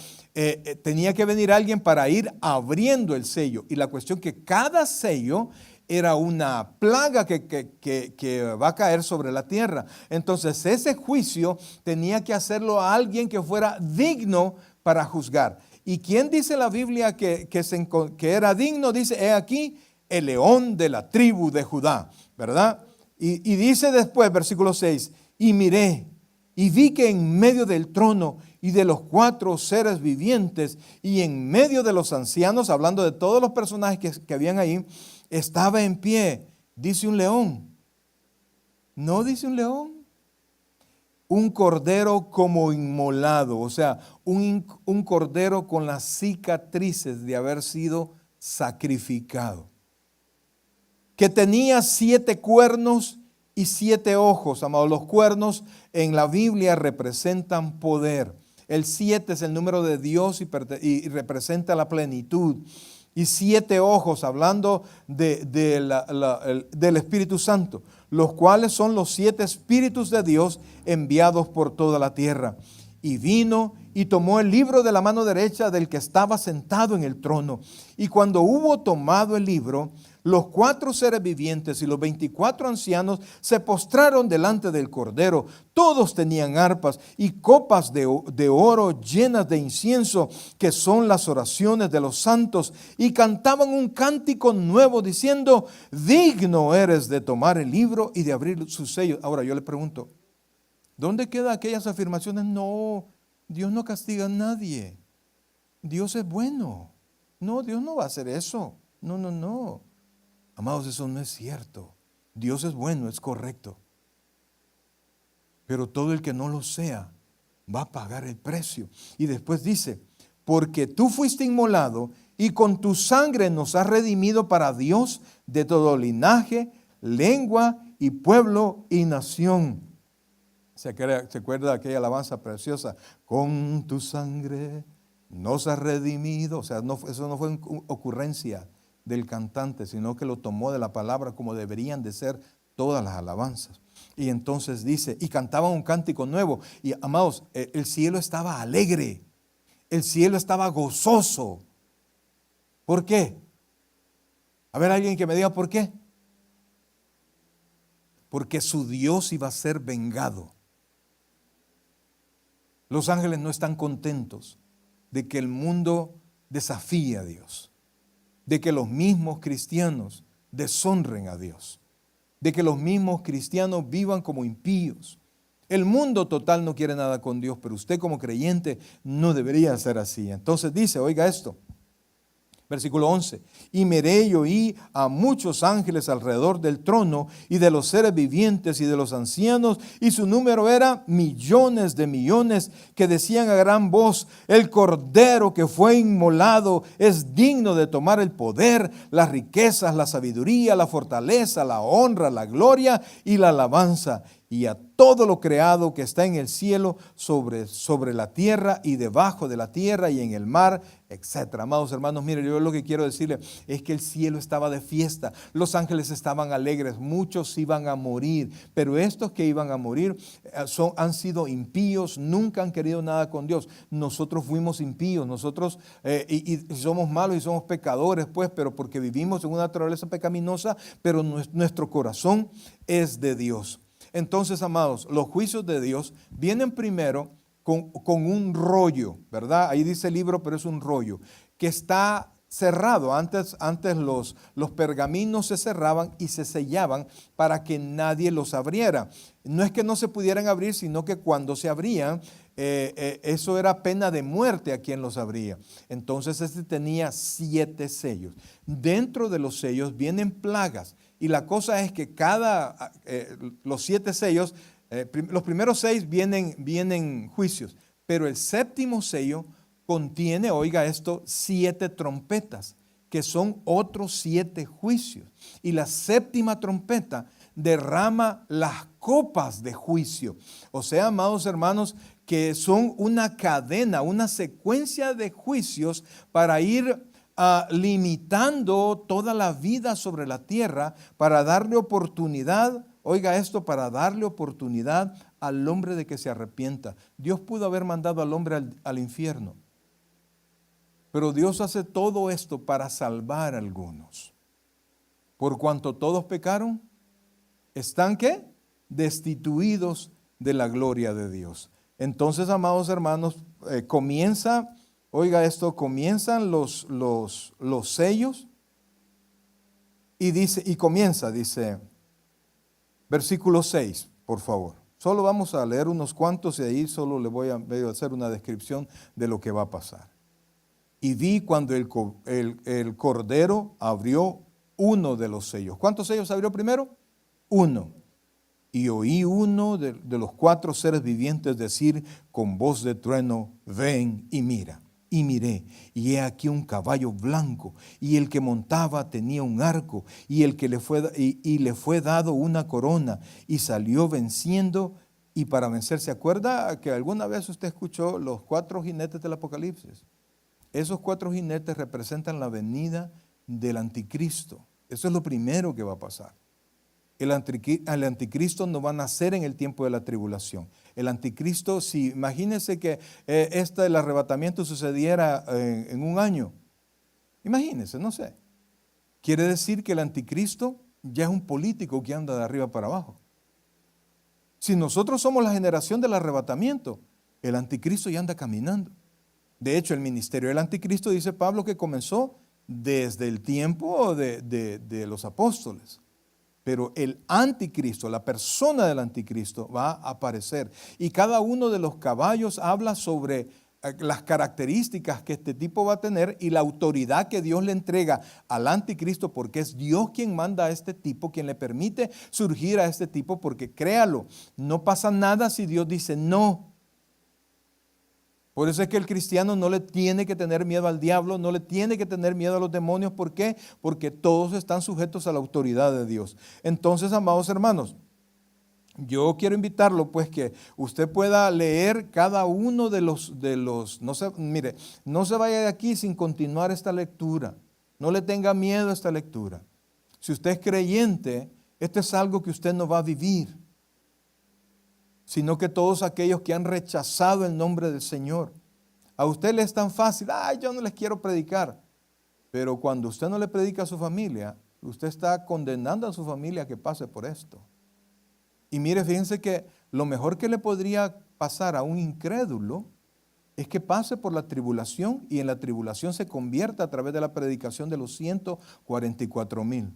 tenía que venir alguien para ir abriendo el sello. Y la cuestión que cada sello era una plaga que va a caer sobre la tierra. Entonces ese juicio tenía que hacerlo a alguien que fuera digno para juzgar. ¿Y quién dice la Biblia que era digno? Dice: he aquí el león de la tribu de Judá, ¿verdad? Y dice después, versículo 6, y miré y vi que en medio del trono y de los 4 seres vivientes y en medio de los ancianos, hablando de todos los personajes que habían ahí, estaba en pie, dice un león. No dice un león. Un cordero como inmolado, o sea, un cordero con las cicatrices de haber sido sacrificado, que tenía 7 cuernos y 7 ojos. Amados, los cuernos en la Biblia representan poder. El 7 es el número de Dios y representa la plenitud. Y 7 ojos, hablando del Espíritu Santo, los cuales son los 7 espíritus de Dios enviados por toda la tierra. Y vino y tomó el libro de la mano derecha del que estaba sentado en el trono. Y cuando hubo tomado el libro, los 4 seres vivientes y los 24 ancianos se postraron delante del Cordero. Todos tenían arpas y copas de oro llenas de incienso, que son las oraciones de los santos, y cantaban un cántico nuevo diciendo: digno eres de tomar el libro y de abrir sus sellos. Ahora yo le pregunto, ¿dónde quedan aquellas afirmaciones? No, Dios no castiga a nadie. Dios es bueno. No, Dios no va a hacer eso. No. Amados, eso no es cierto. Dios es bueno, es correcto. Pero todo el que no lo sea va a pagar el precio. Y después dice: porque tú fuiste inmolado y con tu sangre nos has redimido para Dios de todo linaje, lengua y pueblo y nación. ¿Se acuerda de aquella alabanza preciosa? Con tu sangre nos has redimido. O sea, eso no fue ocurrencia del cantante, sino que lo tomó de la palabra, como deberían de ser todas las alabanzas. Y entonces dice, y cantaban un cántico nuevo. Y amados, el cielo estaba alegre, el cielo estaba gozoso. ¿Por qué? A ver, alguien que me diga por qué. Porque su Dios iba a ser vengado. Los ángeles no están contentos de que el mundo desafíe a Dios, de que los mismos cristianos deshonren a Dios, de que los mismos cristianos vivan como impíos. El mundo total no quiere nada con Dios, pero usted como creyente no debería ser así. Entonces dice, oiga esto, versículo 11, y miré y oí a muchos ángeles alrededor del trono y de los seres vivientes y de los ancianos, y su número era millones de millones, que decían a gran voz, el Cordero que fue inmolado es digno de tomar el poder, las riquezas, la sabiduría, la fortaleza, la honra, la gloria y la alabanza. Y a todo lo creado que está en el cielo, sobre la tierra y debajo de la tierra y en el mar, etcétera. Amados hermanos, miren, yo lo que quiero decirles es que el cielo estaba de fiesta, los ángeles estaban alegres, muchos iban a morir, pero estos que iban a morir han sido impíos, nunca han querido nada con Dios. Nosotros fuimos impíos, nosotros y somos malos y somos pecadores, pues, pero porque vivimos en una naturaleza pecaminosa, pero nuestro corazón es de Dios. Entonces, amados, los juicios de Dios vienen primero con un rollo, ¿verdad? Ahí dice libro, pero es un rollo, que está cerrado. Antes los pergaminos se cerraban y se sellaban para que nadie los abriera. No es que no se pudieran abrir, sino que cuando se abrían, eso era pena de muerte a quien los abría. Entonces este tenía 7 sellos. Dentro de los sellos vienen plagas. Y la cosa es que los 7 sellos, los primeros 6 vienen juicios, pero el séptimo sello contiene, oiga esto, 7 trompetas, que son otros 7 juicios. Y la séptima trompeta derrama las copas de juicio. O sea, amados hermanos, que son una cadena, una secuencia de juicios para ir limitando toda la vida sobre la tierra, para darle oportunidad, oiga esto, para darle oportunidad al hombre de que se arrepienta. Dios pudo haber mandado al hombre al infierno, pero Dios hace todo esto para salvar a algunos. Por cuanto todos pecaron, están ¿qué? Destituidos de la gloria de Dios. Entonces, amados hermanos, oiga esto, comienzan los sellos y dice, versículo 6, por favor. Solo vamos a leer unos cuantos y ahí solo le voy a hacer una descripción de lo que va a pasar. Y vi cuando el Cordero abrió uno de los sellos. ¿Cuántos sellos abrió primero? 1. Y oí uno de los 4 seres vivientes decir con voz de trueno, ven y mira. Y miré, y he aquí un caballo blanco, y el que montaba tenía un arco, y le fue dado una corona, y salió venciendo, y para vencer. ¿Se acuerda que alguna vez usted escuchó los 4 jinetes del Apocalipsis? Esos 4 jinetes representan la venida del anticristo. Eso es lo primero que va a pasar. El anticristo no va a nacer en el tiempo de la tribulación. El anticristo, si imagínense que el arrebatamiento sucediera en un año. Imagínense, no sé. Quiere decir que el anticristo ya es un político que anda de arriba para abajo. Si nosotros somos la generación del arrebatamiento, el anticristo ya anda caminando. De hecho, el ministerio del anticristo, dice Pablo, que comenzó desde el tiempo de los apóstoles. Pero el anticristo, la persona del anticristo va a aparecer. Y cada uno de los caballos habla sobre las características que este tipo va a tener y la autoridad que Dios le entrega al anticristo, porque es Dios quien manda a este tipo, quien le permite surgir a este tipo, porque créalo, no pasa nada si Dios dice no. Por eso es que el cristiano no le tiene que tener miedo al diablo, no le tiene que tener miedo a los demonios. ¿Por qué? Porque todos están sujetos a la autoridad de Dios. Entonces, amados hermanos, yo quiero invitarlo pues que usted pueda leer cada uno de los no se vaya de aquí sin continuar esta lectura. No le tenga miedo a esta lectura. Si usted es creyente, esto es algo que usted no va a vivir, sino que todos aquellos que han rechazado el nombre del Señor. A usted le es tan fácil, yo no les quiero predicar. Pero cuando usted no le predica a su familia, usted está condenando a su familia a que pase por esto. Y mire, fíjense que lo mejor que le podría pasar a un incrédulo es que pase por la tribulación y en la tribulación se convierta a través de la predicación de los 144,000.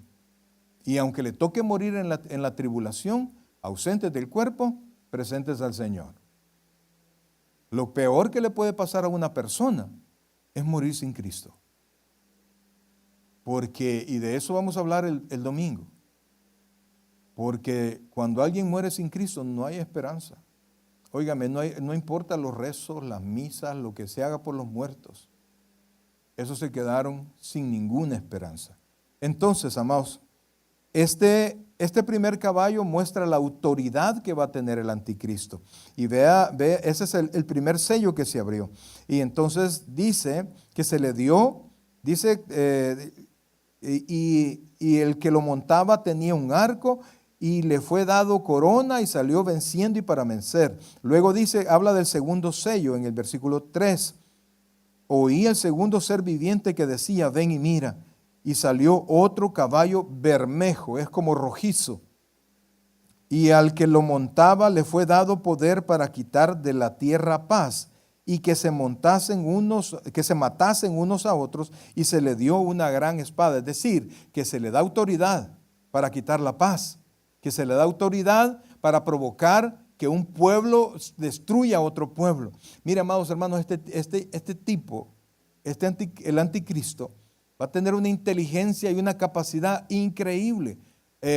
Y aunque le toque morir en la tribulación, ausentes del cuerpo, presentes al Señor. Lo peor que le puede pasar a una persona es morir sin Cristo. Porque, y de eso vamos a hablar el domingo, porque cuando alguien muere sin Cristo no hay esperanza. Óigame, no importa los rezos, las misas, lo que se haga por los muertos. Esos se quedaron sin ninguna esperanza. Entonces, amados, este primer caballo muestra la autoridad que va a tener el anticristo. Y vea, ese es el primer sello que se abrió. Y entonces dice que se le dio, dice, y el que lo montaba tenía un arco y le fue dado corona y salió venciendo y para vencer. Luego dice, habla del segundo sello en el versículo 3. Oí el segundo ser viviente que decía, ven y mira. Y salió otro caballo bermejo, es como rojizo. Y al que lo montaba le fue dado poder para quitar de la tierra paz y que se matasen unos a otros, y se le dio una gran espada. Es decir, que se le da autoridad para quitar la paz, que se le da autoridad para provocar que un pueblo destruya a otro pueblo. Mira, amados hermanos, el anticristo, va a tener una inteligencia y una capacidad increíble.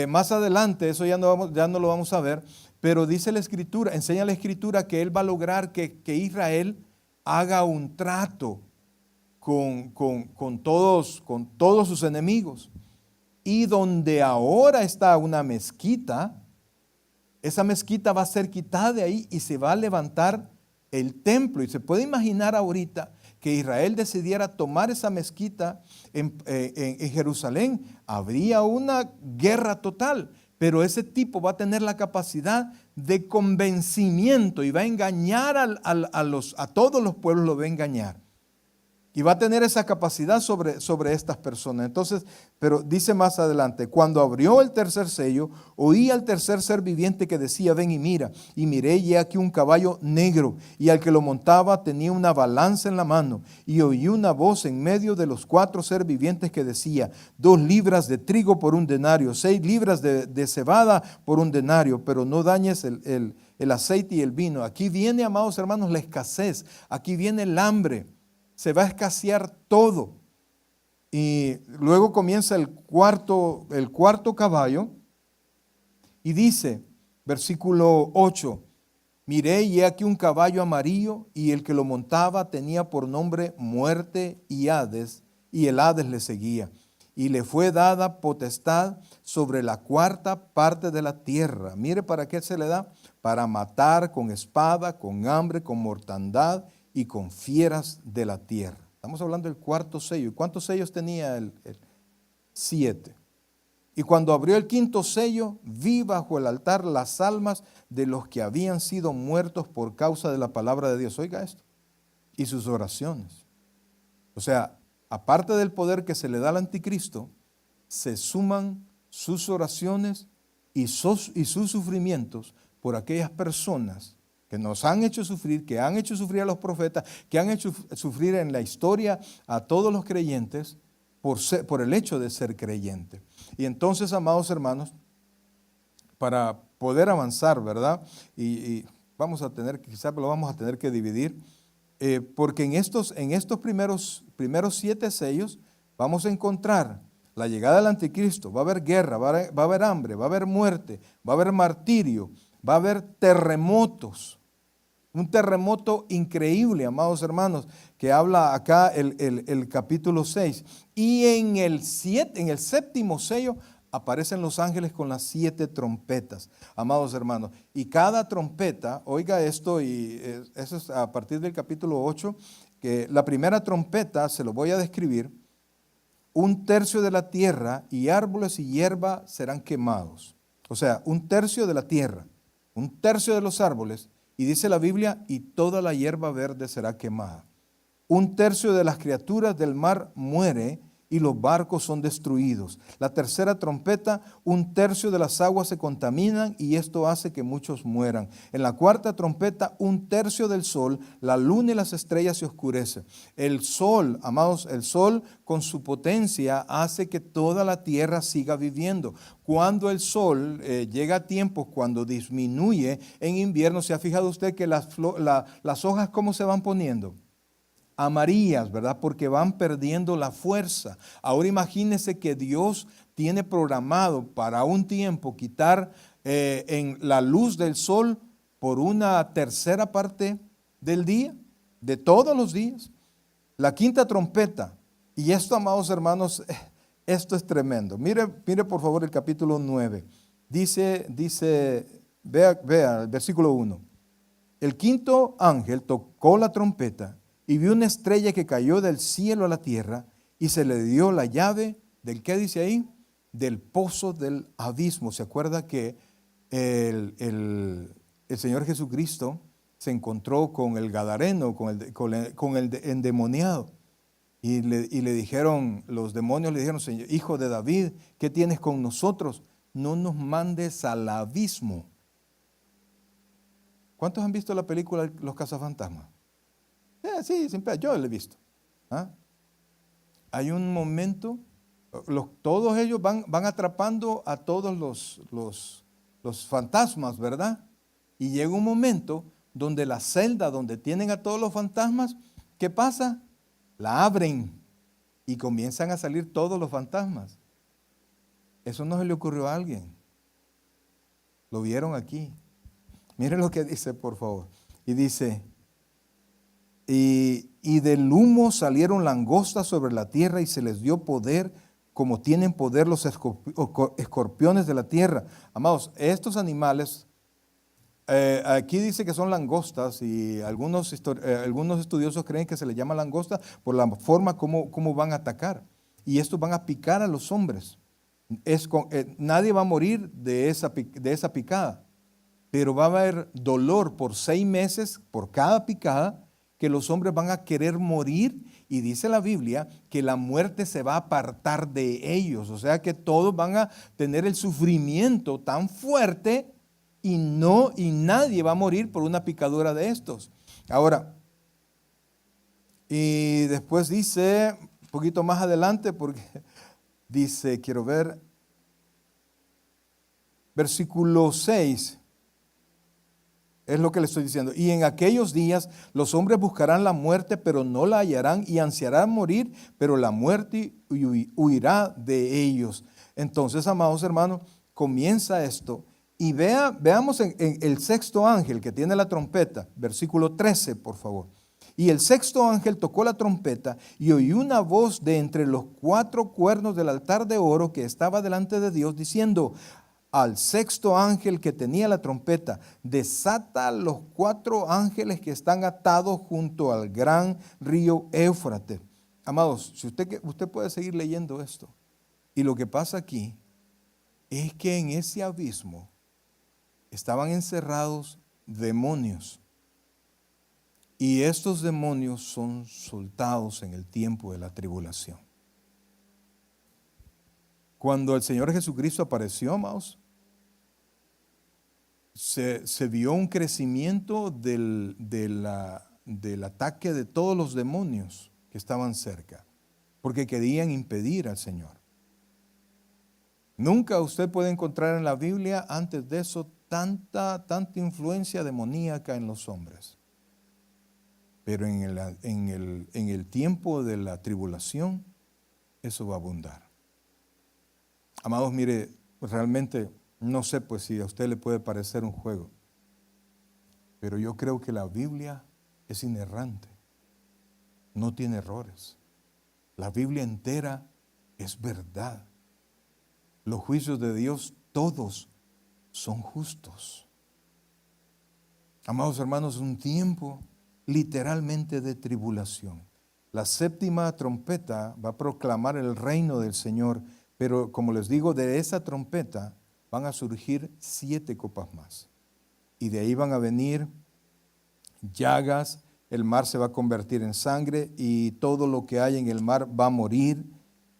Más adelante, eso ya no lo vamos a ver, pero dice la Escritura, enseña la Escritura que él va a lograr que Israel haga un trato con todos sus enemigos. Y donde ahora está una mezquita, esa mezquita va a ser quitada de ahí y se va a levantar el templo. Y se puede imaginar ahorita que Israel decidiera tomar esa mezquita en Jerusalén, habría una guerra total. Pero ese tipo va a tener la capacidad de convencimiento y va a engañar a todos los pueblos, lo va a engañar. Y va a tener esa capacidad sobre estas personas. Entonces, pero dice más adelante, cuando abrió el tercer sello, oí al tercer ser viviente que decía, ven y mira. Y miré y he aquí un caballo negro, y al que lo montaba tenía una balanza en la mano. Y oí una voz en medio de los 4 ser vivientes que decía, 2 libras de trigo por 1 denario, 6 libras de cebada por 1 denario, pero no dañes el aceite y el vino. Aquí viene, amados hermanos, la escasez, aquí viene el hambre. Se va a escasear todo. Y luego comienza el cuarto caballo y dice, versículo 8, miré y he aquí un caballo amarillo y el que lo montaba tenía por nombre Muerte y Hades, y el Hades le seguía. Y le fue dada potestad sobre la 4ª parte de la tierra. Mire para qué se le da, para matar con espada, con hambre, con mortandad y con fieras de la tierra. Estamos hablando del 4º sello. ¿Y cuántos sellos tenía el 7? Y cuando abrió el 5º sello, vi bajo el altar las almas de los que habían sido muertos por causa de la palabra de Dios. Oiga esto. Y sus oraciones. O sea, aparte del poder que se le da al anticristo, se suman sus oraciones y sus sufrimientos por aquellas personas que nos han hecho sufrir, que han hecho sufrir a los profetas, que han hecho sufrir en la historia a todos los creyentes por el hecho de ser creyente. Y entonces, amados hermanos, para poder avanzar, ¿verdad? Y vamos a tener, quizás lo vamos a tener que dividir, porque en estos primeros 7 sellos vamos a encontrar la llegada del anticristo, va a haber guerra, va a haber hambre, va a haber muerte, va a haber martirio, va a haber terremotos. Un terremoto increíble, amados hermanos, que habla acá el capítulo 6. Y en el 7º sello aparecen los ángeles con las 7 trompetas, amados hermanos. Y cada trompeta, oiga esto, y eso es a partir del capítulo 8, que la primera trompeta, se lo voy a describir, 1/3 de la tierra y árboles y hierba serán quemados. O sea, 1/3 de la tierra, 1/3 de los árboles, y dice la Biblia, y toda la hierba verde será quemada. 1/3 de las criaturas del mar muere, y los barcos son destruidos. La tercera trompeta, 1/3 de las aguas se contaminan y esto hace que muchos mueran. En la cuarta trompeta, 1/3 del sol, la luna y las estrellas se oscurecen. El sol, amados, el sol con su potencia hace que toda la tierra siga viviendo. Cuando el sol llega a tiempos cuando disminuye en invierno, ¿se ha fijado usted que las hojas cómo se van poniendo? Amarillas, ¿verdad? Porque van perdiendo la fuerza. Ahora imagínese que Dios tiene programado para un tiempo quitar en la luz del sol por una tercera parte del día, de todos los días. La quinta trompeta, y esto, amados hermanos, esto es tremendo. Mire por favor el capítulo 9. Dice, vea el versículo 1. El quinto ángel tocó la trompeta y vio una estrella que cayó del cielo a la tierra y se le dio la llave del, ¿qué dice ahí? Del pozo del abismo. ¿Se acuerda que el Señor Jesucristo se encontró con el gadareno, con el endemoniado? Y le dijeron, los demonios le dijeron, Señor, hijo de David, ¿qué tienes con nosotros? No nos mandes al abismo. ¿Cuántos han visto la película Los Cazafantasmas? Sí, siempre, yo la he visto. ¿Ah? Hay un momento, todos ellos van atrapando a todos los fantasmas, ¿verdad? Y llega un momento donde la celda donde tienen a todos los fantasmas, ¿qué pasa? La abren y comienzan a salir todos los fantasmas. Eso no se le ocurrió a alguien. Lo vieron aquí. Miren lo que dice, por favor. Y dice, y del humo salieron langostas sobre la tierra y se les dio poder como tienen poder los escorpiones de la tierra. Amados, estos animales, aquí dice que son langostas y algunos estudiosos creen que se les llama langosta por la forma como van a atacar. Y estos van a picar a los hombres. Nadie va a morir de esa picada, pero va a haber dolor por 6 meses por cada picada, que los hombres van a querer morir, y dice la Biblia que la muerte se va a apartar de ellos, o sea que todos van a tener el sufrimiento tan fuerte y nadie va a morir por una picadura de estos. Ahora, y después dice, un poquito más adelante, porque dice, quiero ver, versículo 6. Es lo que le estoy diciendo. Y en aquellos días los hombres buscarán la muerte, pero no la hallarán, y ansiarán morir, pero la muerte huirá de ellos. Entonces, amados hermanos, comienza esto. Y veamos en el sexto ángel que tiene la trompeta, versículo 13, por favor. Y el sexto ángel tocó la trompeta y oí una voz de entre los 4 cuernos del altar de oro que estaba delante de Dios, diciendo al sexto ángel que tenía la trompeta, desata los 4 ángeles que están atados junto al gran río Éufrates. Amados, si usted puede seguir leyendo esto. Y lo que pasa aquí es que en ese abismo estaban encerrados demonios. Y estos demonios son soltados en el tiempo de la tribulación. Cuando el Señor Jesucristo apareció, amados, se vio un crecimiento del ataque de todos los demonios que estaban cerca, porque querían impedir al Señor. Nunca usted puede encontrar en la Biblia antes de eso tanta influencia demoníaca en los hombres. Pero en el tiempo de la tribulación, eso va a abundar. Amados, mire, realmente no sé pues si a usted le puede parecer un juego, pero yo creo que la Biblia es inerrante, no tiene errores. La Biblia entera es verdad. Los juicios de Dios todos son justos. Amados hermanos, un tiempo literalmente de tribulación. La séptima trompeta va a proclamar el reino del Señor, pero como les digo, de esa trompeta van a surgir 7 copas más. Y de ahí van a venir llagas, el mar se va a convertir en sangre y todo lo que hay en el mar va a morir.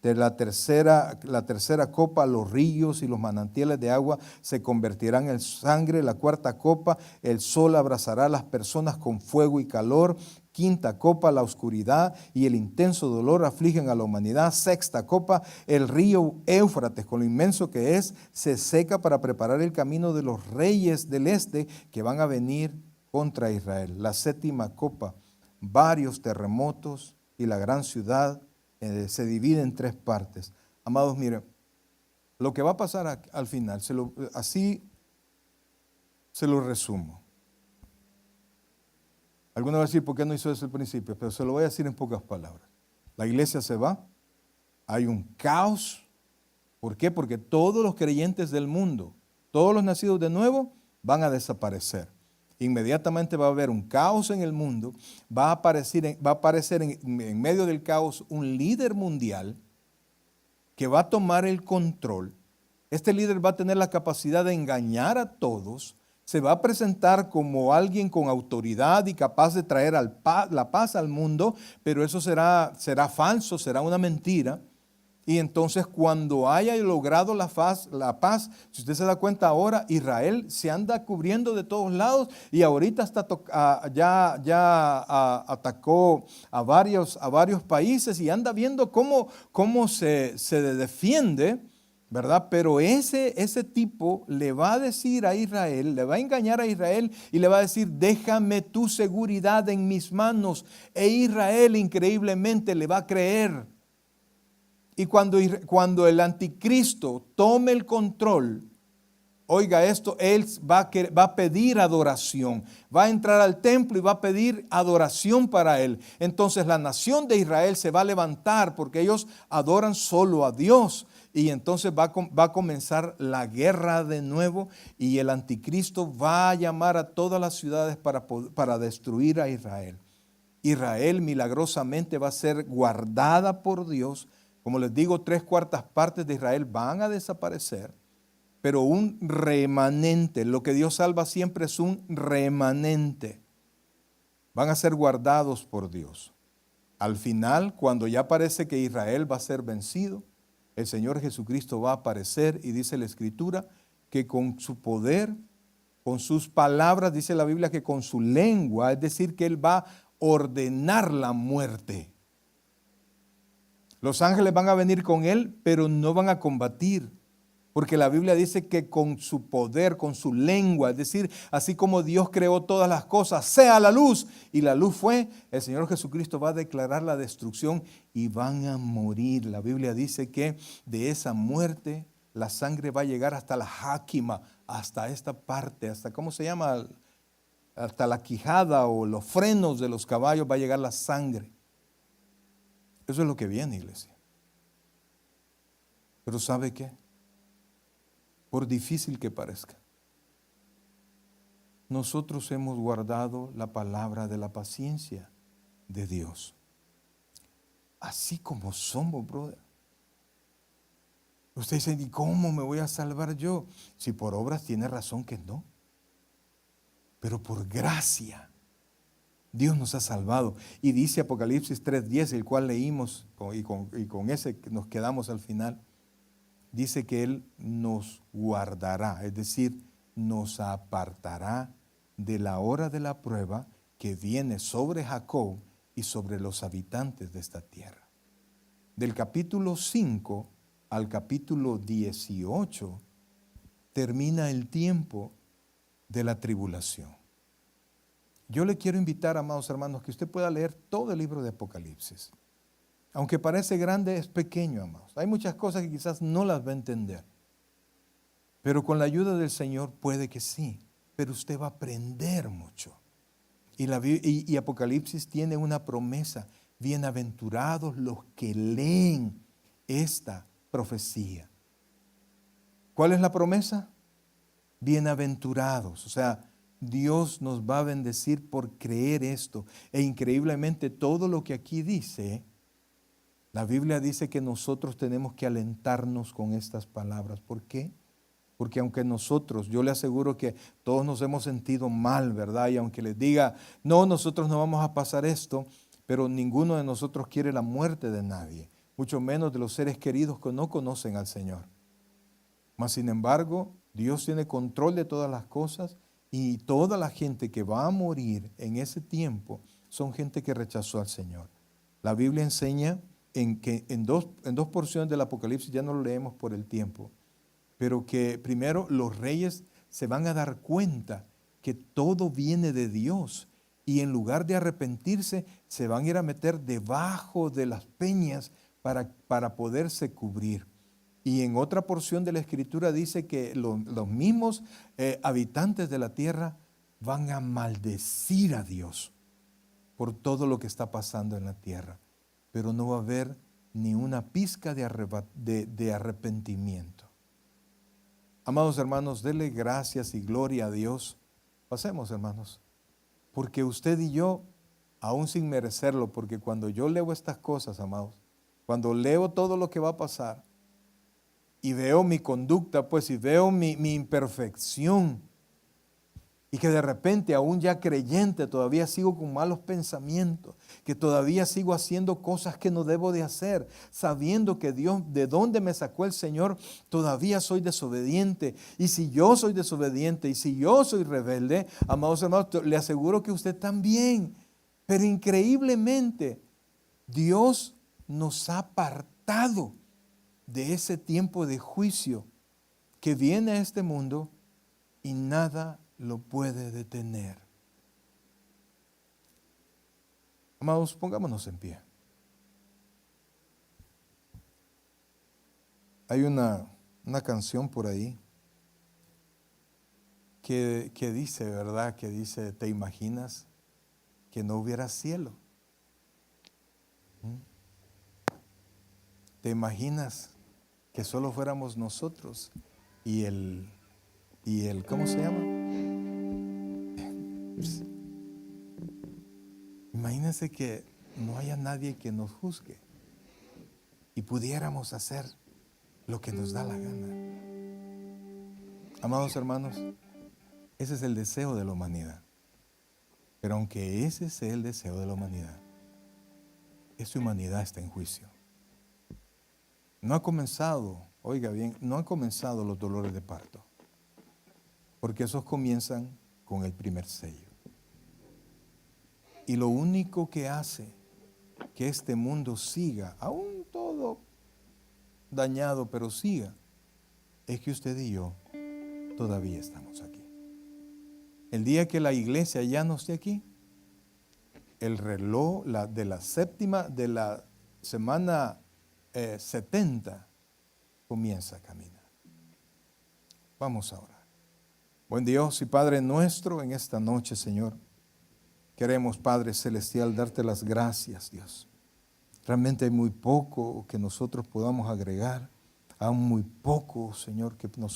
De la tercera copa, los ríos y los manantiales de agua se convertirán en sangre. La cuarta copa, el sol abrazará a las personas con fuego y calor. Quinta copa, la oscuridad y el intenso dolor afligen a la humanidad. Sexta copa, el río Éufrates, con lo inmenso que es, se seca para preparar el camino de los reyes del este que van a venir contra Israel. La séptima copa, varios terremotos y la gran ciudad se divide en tres partes. Amados, miren, lo que va a pasar al final, así se lo resumo. Algunos van a decir, ¿por qué no hizo eso al principio? Pero se lo voy a decir en pocas palabras. La iglesia se va, hay un caos. ¿Por qué? Porque todos los creyentes del mundo, todos los nacidos de nuevo, van a desaparecer. Inmediatamente va a haber un caos en el mundo, va a aparecer en medio del caos un líder mundial que va a tomar el control. Este líder va a tener la capacidad de engañar a todos, se va a presentar como alguien con autoridad y capaz de traer la paz al mundo, pero eso será falso, será una mentira. Y entonces cuando haya logrado la paz, si usted se da cuenta ahora, Israel se anda cubriendo de todos lados y ahorita ya atacó a varios países y anda viendo cómo se defiende, ¿verdad? Pero ese tipo le va a decir a Israel, le va a engañar a Israel y le va a decir, déjame tu seguridad en mis manos. E Israel increíblemente le va a creer. Y cuando el anticristo tome el control, oiga esto, él va a pedir adoración, va a entrar al templo y va a pedir adoración para él. Entonces la nación de Israel se va a levantar porque ellos adoran solo a Dios. Y entonces va a comenzar la guerra de nuevo y el anticristo va a llamar a todas las ciudades para destruir a Israel. Israel milagrosamente va a ser guardada por Dios. Como les digo, 3/4 partes de Israel van a desaparecer, pero un remanente, lo que Dios salva siempre es un remanente. Van a ser guardados por Dios. Al final, cuando ya parece que Israel va a ser vencido, el Señor Jesucristo va a aparecer y dice la Escritura que con su poder, con sus palabras, dice la Biblia que con su lengua, es decir, que Él va a ordenar la muerte. Los ángeles van a venir con Él, pero no van a combatir. Porque la Biblia dice que con su poder, con su lengua, es decir, así como Dios creó todas las cosas, sea la luz. Y la luz fue, el Señor Jesucristo va a declarar la destrucción y van a morir. La Biblia dice que de esa muerte la sangre va a llegar hasta la jáquima, hasta esta parte, hasta, ¿cómo se llama? Hasta la quijada o los frenos de los caballos va a llegar la sangre. Eso es lo que viene, iglesia. Pero ¿sabe qué? Por difícil que parezca, nosotros hemos guardado la palabra de la paciencia de Dios. Así como somos, brother. Usted dice, ¿y cómo me voy a salvar yo? Si por obras tiene razón que no. Pero por gracia, Dios nos ha salvado. Y dice Apocalipsis 3:10, el cual leímos y con ese nos quedamos al final. Dice que Él nos guardará, es decir, nos apartará de la hora de la prueba que viene sobre Jacob y sobre los habitantes de esta tierra. Del capítulo 5 al capítulo 18 termina el tiempo de la tribulación. Yo le quiero invitar, amados hermanos, que usted pueda leer todo el libro de Apocalipsis. Aunque parece grande, es pequeño, amados. Hay muchas cosas que quizás no las va a entender. Pero con la ayuda del Señor puede que sí. Pero usted va a aprender mucho. Y Apocalipsis tiene una promesa. Bienaventurados los que leen esta profecía. ¿Cuál es la promesa? Bienaventurados. O sea, Dios nos va a bendecir por creer esto. E increíblemente todo lo que aquí dice, la Biblia dice que nosotros tenemos que alentarnos con estas palabras. ¿Por qué? Porque aunque nosotros, yo le aseguro que todos nos hemos sentido mal, ¿verdad? Y aunque les diga, no, nosotros no vamos a pasar esto, pero ninguno de nosotros quiere la muerte de nadie. mucho menos de los seres queridos que no conocen al Señor. Mas, sin embargo, Dios tiene control de todas las cosas y toda la gente que va a morir en ese tiempo son gente que rechazó al Señor. La Biblia enseña en dos porciones del Apocalipsis, ya no lo leemos por el tiempo, pero que primero los reyes se van a dar cuenta que todo viene de Dios y en lugar de arrepentirse se van a ir a meter debajo de las peñas para poderse cubrir. Y en otra porción de la Escritura dice que los mismos habitantes de la tierra van a maldecir a Dios por todo lo que está pasando en la tierra. Pero no va a haber ni una pizca de arrepentimiento. Amados hermanos, denle gracias y gloria a Dios. Pasemos, hermanos, porque usted y yo, aún sin merecerlo, porque cuando yo leo estas cosas, amados, cuando leo todo lo que va a pasar, y veo mi conducta, pues, y veo mi imperfección, y que de repente, aún ya creyente, todavía sigo con malos pensamientos, que todavía sigo haciendo cosas que no debo de hacer, sabiendo que Dios, de dónde me sacó el Señor, todavía soy desobediente. Y si yo soy desobediente, y si yo soy rebelde, amados hermanos, le aseguro que usted también. Pero increíblemente, Dios nos ha apartado de ese tiempo de juicio que viene a este mundo y nada lo puede detener. Amados, pongámonos en pie. Hay una canción por ahí que dice, ¿verdad? Que dice, ¿te imaginas que no hubiera cielo? ¿Te imaginas que solo fuéramos nosotros y el ¿cómo se llama? Imagínense que no haya nadie que nos juzgue y pudiéramos hacer lo que nos da la gana. Amados hermanos, ese es el deseo de la humanidad. Pero aunque ese sea el deseo de la humanidad, esa humanidad está en juicio. No ha comenzado, oiga bien, no han comenzado los dolores de parto, porque esos comienzan con el primer sello. Y lo único que hace que este mundo siga, aún todo dañado, pero siga, es que usted y yo todavía estamos aquí. El día que la iglesia ya no esté aquí, el reloj de la séptima de la semana 70 comienza a caminar. Vamos a orar. Buen Dios y Padre nuestro, en esta noche, Señor, queremos, Padre Celestial, darte las gracias, Dios. Realmente hay muy poco que nosotros podamos agregar, aún muy poco, Señor, que nosotros